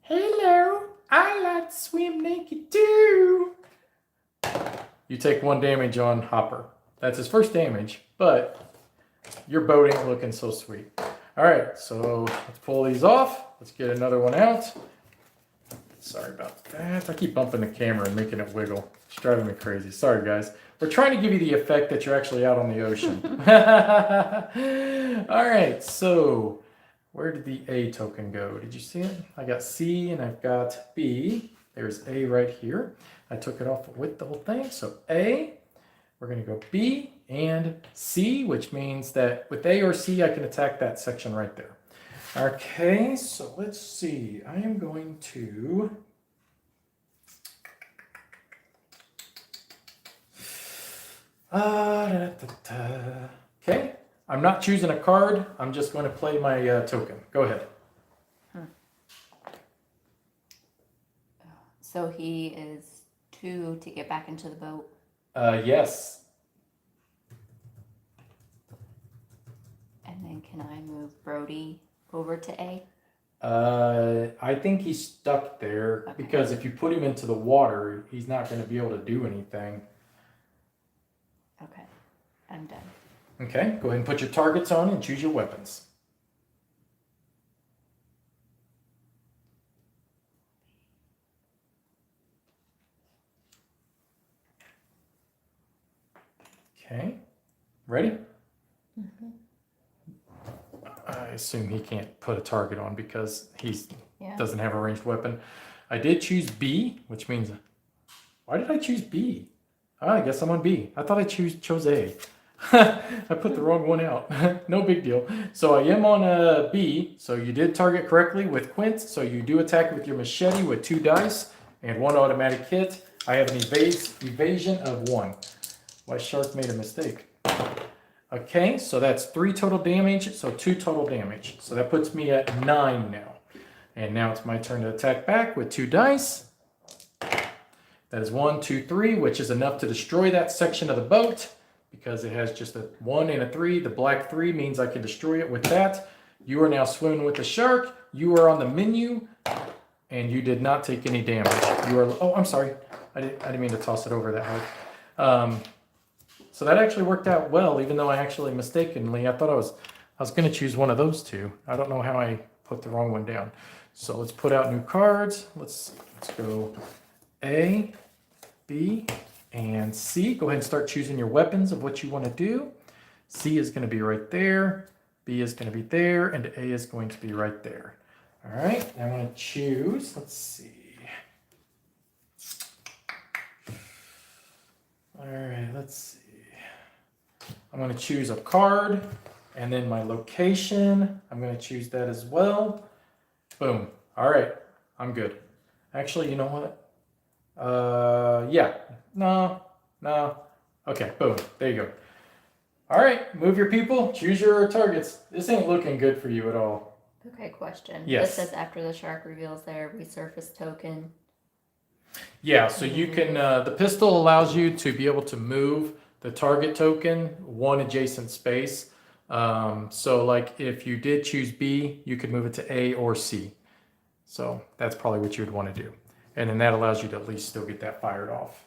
hello, I like to swim naked too. You take 1 damage on Hopper. That's his first damage, but your boat ain't looking so sweet. All right, so let's pull these off. Let's get another one out. Sorry about that. I keep bumping the camera and making it wiggle. It's driving me crazy. Sorry, guys. We're trying to give you the effect that you're actually out on the ocean. All right, so where did the A token go? Did you see it? I got C and I've got B. There's A right here. I took it off with the whole thing. So A, we're going to go B and C, which means that with A or C, I can attack that section right there. Okay, so let's see. I am going to... Okay, I'm not choosing a card. I'm just going to play my token. Go ahead. So he is 2 to get back into the boat. Yes. And then can I move Brody over to A? I think he's stuck there because if you put him into the water, he's not going to be able to do anything. Okay, I'm done. Okay, go ahead and put your targets on and choose your weapons. Okay, ready? I assume he can't put a target on because he doesn't have a ranged weapon. I did choose B, which means... Why did I choose B? Oh, I guess I'm on B. I thought I chose A. I put the wrong one out. No big deal. So I am on B. So you did target correctly with Quint. So you do attack with your machete with 2 dice and 1 automatic hit. I have an evasion of 1. My shark made a mistake. Okay, so that's 3 total damage, so 2 total damage. So that puts me at 9 now. And now it's my turn to attack back with 2 dice. That is 1, 2, 3, which is enough to destroy that section of the boat because it has just a 1 and a 3. The black 3 means I can destroy it with that. You are now swimming with the shark. You are on the menu, and you did not take any damage. You are. Oh, I'm sorry. I didn't mean to toss it over that hard. So that actually worked out well, even though I actually mistakenly I thought I was going to choose one of those two. I don't know how I put the wrong one down. So let's put out new cards. Let's go A, B, and C. Go ahead and start choosing your weapons of what you want to do. C is going to be right there. B is going to be there, and A is going to be right there. All right, I'm going to choose. Let's see. All right, let's see. I'm going to choose a card, and then my location. I'm going to choose that as well. Boom. All right, I'm good. Actually, you know what? Yeah. No. Okay, boom. There you go. All right, move your people. Choose your targets. This ain't looking good for you at all. Okay, question. Yes. This says after the shark reveals their resurface token. Yeah, so you can, the pistol allows you to be able to move the target token one adjacent space. So like if you did choose B, you could move it to A or C. So that's probably what you would want to do. And then that allows you to at least still get that fired off.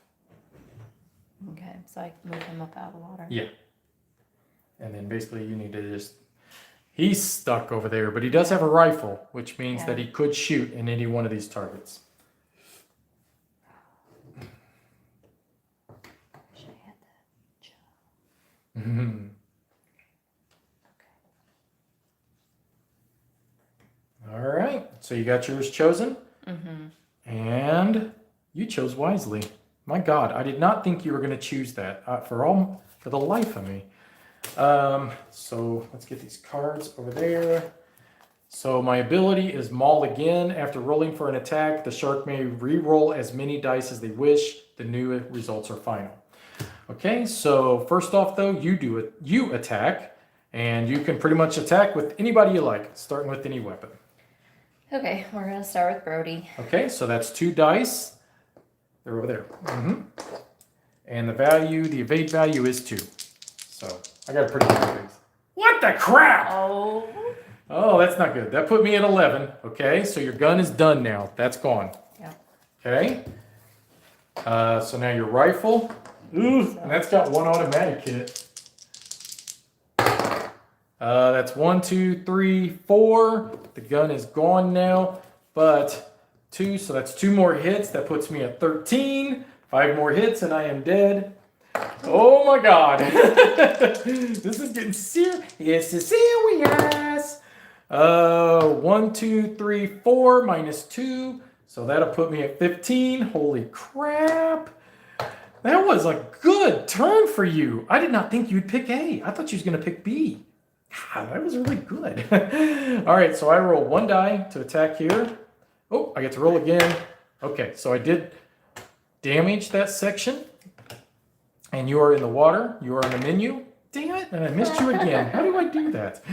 Okay, so I can move him up out of the water. Yeah. And then basically you need to just, he's stuck over there, but he does have a rifle, which means that he could shoot in any one of these targets. Wish I had that job. Mm-hmm. Okay. All right, so you got yours chosen. Mm-hmm. And you chose wisely. My God, I did not think you were going to choose that for the life of me. So let's get these cards over there. So my ability is Maul again. After rolling for an attack, the shark may re-roll as many dice as they wish. The new results are final. Okay, so first off though, you attack, and you can pretty much attack with anybody you like, starting with any weapon. Okay, we're gonna start with Brody. Okay, so that's 2 dice. They're over there. Mm-hmm. And the evade value is 2. So I got a pretty good things. What the crap? Oh, that's not good. That put me at 11. Okay, so your gun is done now. That's gone. Yeah. Okay. So now your rifle. Ooh, and that's got 1 automatic hit. That's 1, 2, 3, 4. The gun is gone now, but 2. So that's 2 more hits. That puts me at 13. 5 more hits, and I am dead. Oh my God. This is getting serious. It's serious. 1, 2, 3, 4 minus 2. So that'll put me at 15. Holy crap. That was a good turn for you. I did not think you'd pick A. I thought you was going to pick B. God, that was really good. All right, so I roll 1 die to attack here. Oh, I get to roll again. Okay, so I did damage that section. And you are in the water. You are on the menu. Damn it, and I missed you again. How do I do that?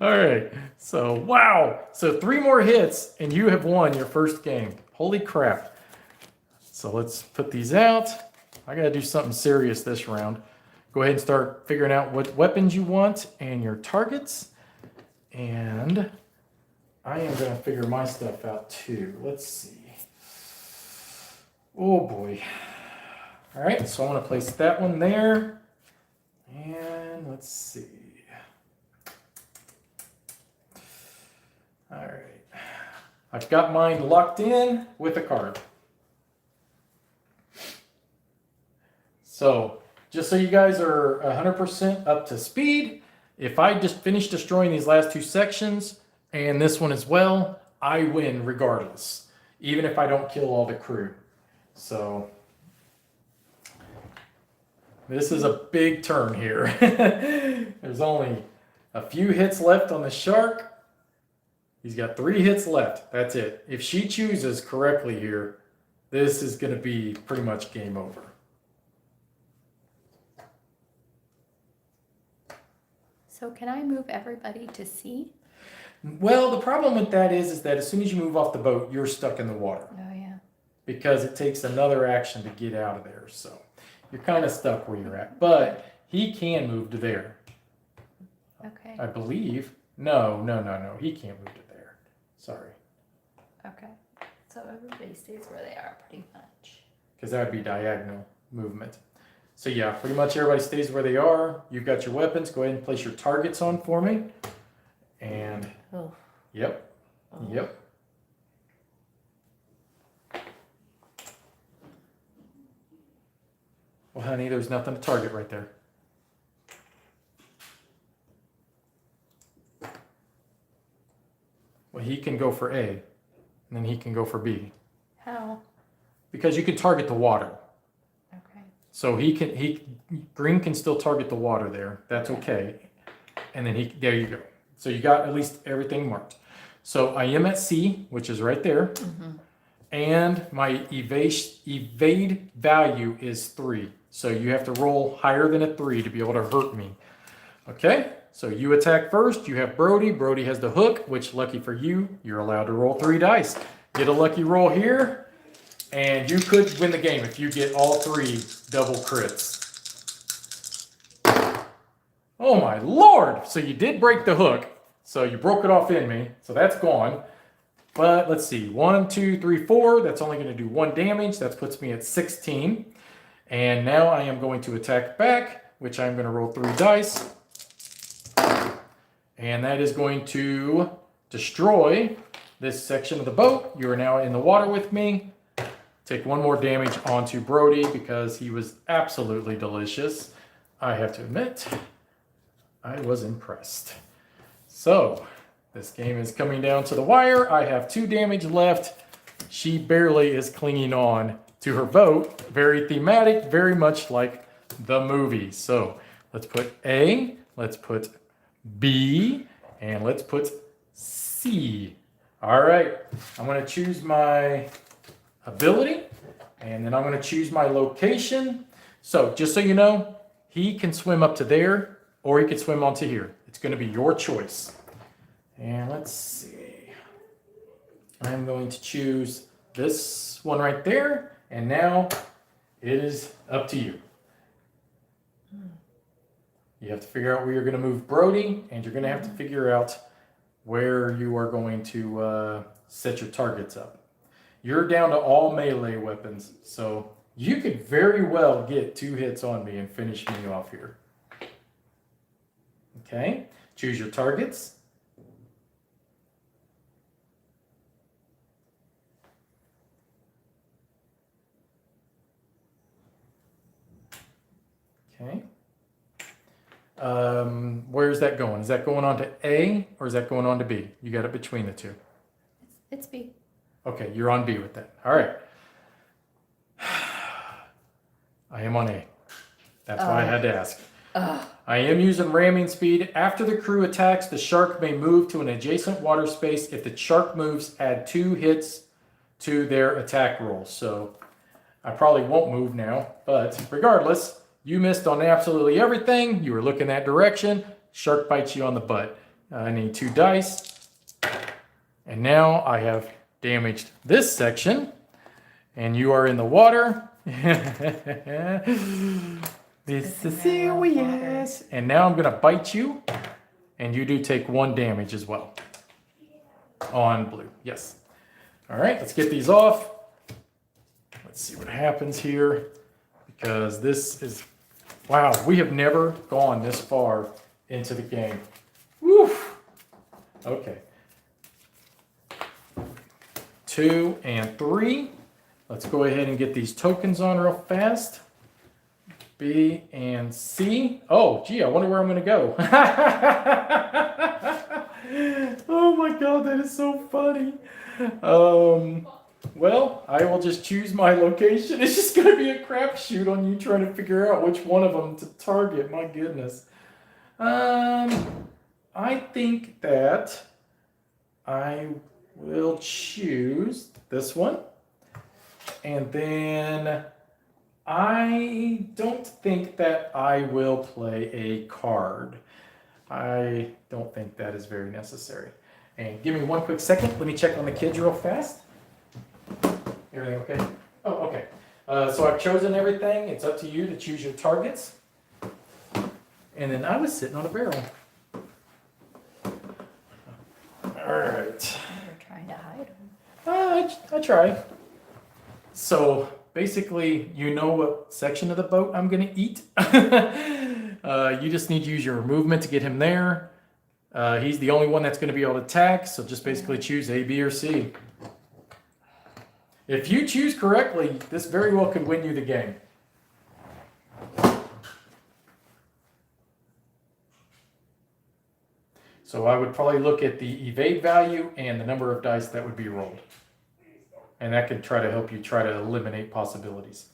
All right, so wow. So 3 more hits, and you have won your first game. Holy crap. So let's put these out. I got to do something serious this round. Go ahead and start figuring out what weapons you want and your targets. And I am going to figure my stuff out too. Let's see. Oh boy. All right, so I'm going to place that one there. And let's see. All right. I've got mine locked in with a card. So, just so you guys are 100% up to speed, if I just finish destroying these last 2 sections, and this one as well, I win regardless, even if I don't kill all the crew. So, this is a big turn here. There's only a few hits left on the shark. He's got 3 hits left. That's it. If she chooses correctly here, this is going to be pretty much game over. So can I move everybody to C? Well, the problem with that is that as soon as you move off the boat, you're stuck in the water. Oh, yeah. Because it takes another action to get out of there. So you're kind of stuck where you're at. But he can move to there. Okay. I believe. No. He can't move to there. Sorry. Okay. So everybody stays where they are pretty much. Because that would be diagonal movement. So yeah, pretty much everybody stays where they are. You've got your weapons. Go ahead and place your targets on for me. And Oh. yep. Oh. Yep. Well, honey, there's nothing to target right there. Well, he can go for A, and then he can go for B. How? Because you can target the water. Okay. So green can still target the water there. That's okay. And then there you go. So you got at least everything marked. So I am at C, which is right there. Mm-hmm. And my evade value is 3. So you have to roll higher than a 3 to be able to hurt me. Okay, so you attack first. You have Brody. Brody has the hook, which lucky for you, you're allowed to roll 3 dice. Get a lucky roll here, and you could win the game if you get all 3 double crits. Oh my Lord! So you did break the hook. So you broke it off in me. So that's gone. But let's see, 1, 2, 3, 4. That's only going to do 1 damage. That puts me at 16. And now I am going to attack back, which I'm going to roll 3 dice. And that is going to destroy this section of the boat. You are now in the water with me. Take 1 more damage onto Brody because he was absolutely delicious. I have to admit, I was impressed. So, this game is coming down to the wire. I have 2 damage left. She barely is clinging on to her boat. Very thematic, very much like the movie. So let's put A, let's put B, and let's put C. All right, I'm going to choose my ability, and then I'm going to choose my location. So just so you know, he can swim up to there, or he can swim onto here. It's going to be your choice. And let's see. I'm going to choose this one right there. And now it is up to you. You have to figure out where you're going to move Brody. And you're going to have to figure out where you are going to set your targets up. You're down to all melee weapons. So you could very well get 2 hits on me and finish me off here. Okay. Choose your targets. Okay. Where's that going? Is that going on to A or is that going on to B? You got it between the 2. It's B. Okay, you're on B with that. All right. I am on A. That's why I had to ask. I am using ramming speed. After the crew attacks, the shark may move to an adjacent water space. If the shark moves, add 2 hits to their attack roll. So I probably won't move now, but regardless, you missed on absolutely everything. You were looking that direction. Shark bites you on the butt. I need 2 dice. And now I have damaged this section. And you are in the water. This is serious. And now I'm going to bite you. And you do take 1 damage as well. On blue. Yes. All right, let's get these off. Let's see what happens here. Because this is... Wow, we have never gone this far into the game. Woo! Okay. 2 and 3. Let's go ahead and get these tokens on real fast. B and C. Oh, gee, I wonder where I'm going to go. Oh my God, that is so funny. Well, I will just choose my location. It's just going to be a crapshoot on you trying to figure out which one of them to target. My goodness. I think that I will choose this one. And then I don't think that I will play a card. I don't think that is very necessary. And give me one quick second. Let me check on the kids real fast. Everything okay? Oh, okay. So I've chosen everything. It's up to you to choose your targets. And then I was sitting on a barrel. All right. You're trying to hide them. I try. So basically, you know what section of the boat I'm going to eat. You just need to use your movement to get him there. He's the only one that's going to be able to attack, so just basically choose A, B, or C. If you choose correctly, this very well could win you the game. So I would probably look at the evade value and the number of dice that would be rolled. And that could try to help you try to eliminate possibilities.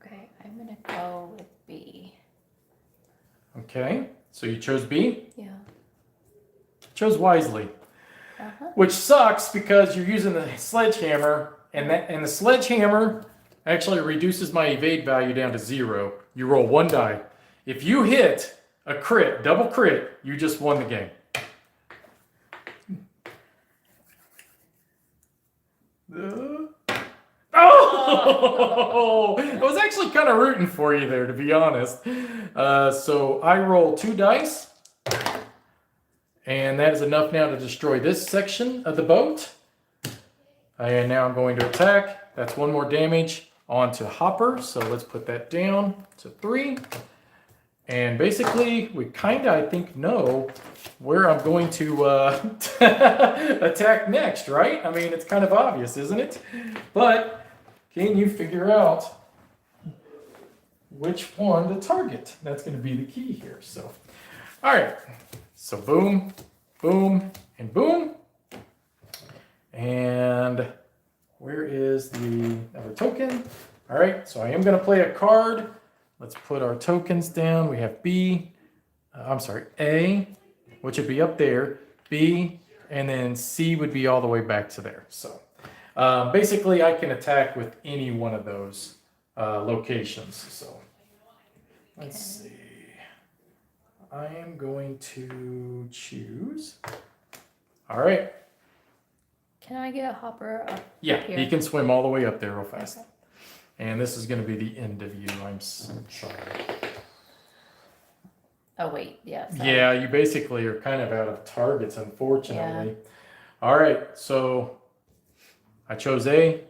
Okay, I'm gonna go with B. Okay, so you chose B? Yeah. Chose wisely. Which sucks because you're using the sledgehammer, and the sledgehammer actually reduces my evade value down to 0. You roll 1 die. If you hit a crit, double crit, you just won the game. Oh! I was actually kind of rooting for you there, to be honest. So I roll 2 dice. And that is enough now to destroy this section of the boat. And now I'm going to attack. That's 1 more damage onto Hopper. So let's put that down to 3. And basically, we kind of, I think, know where I'm going to attack next, right? I mean, it's kind of obvious, isn't it? But can you figure out which one to target? That's going to be the key here. So, all right. So boom, boom, and boom. And where is the other token? All right, so I am going to play a card. Let's put our tokens down. We have A, which would be up there, B, and then C would be all the way back to there. So basically I can attack with any one of those locations. So let's see. I am going to choose. All right. Can I get a Hopper up Yeah, here? he can swim all the way up there real fast. Okay. And this is going to be the end of you. I'm sorry. Oh, wait. Yeah. Sorry. Yeah, you basically are kind of out of targets, unfortunately. All right, so I chose A.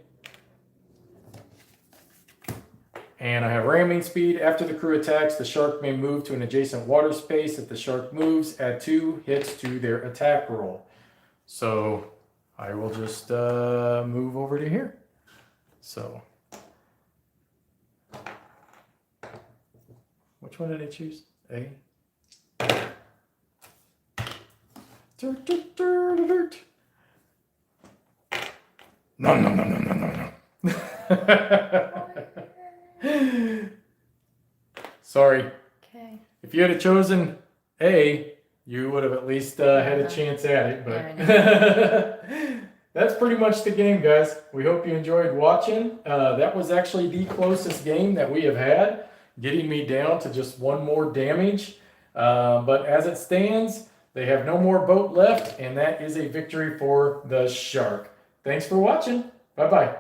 And I have ramming speed. After the crew attacks, the shark may move to an adjacent water space. If the shark moves, add 2 hits to their attack roll. So I will just move over to here. So which one did I choose? A. No, no, no, no, no, no, no. Sorry. Okay. If you had chosen A, you would have at least had a chance at it. But that's pretty much the game, guys. We hope you enjoyed watching. That was actually the closest game that we have had, getting me down to just 1 more damage. But as it stands, they have no more boat left, and that is a victory for the shark. Thanks for watching. Bye-bye.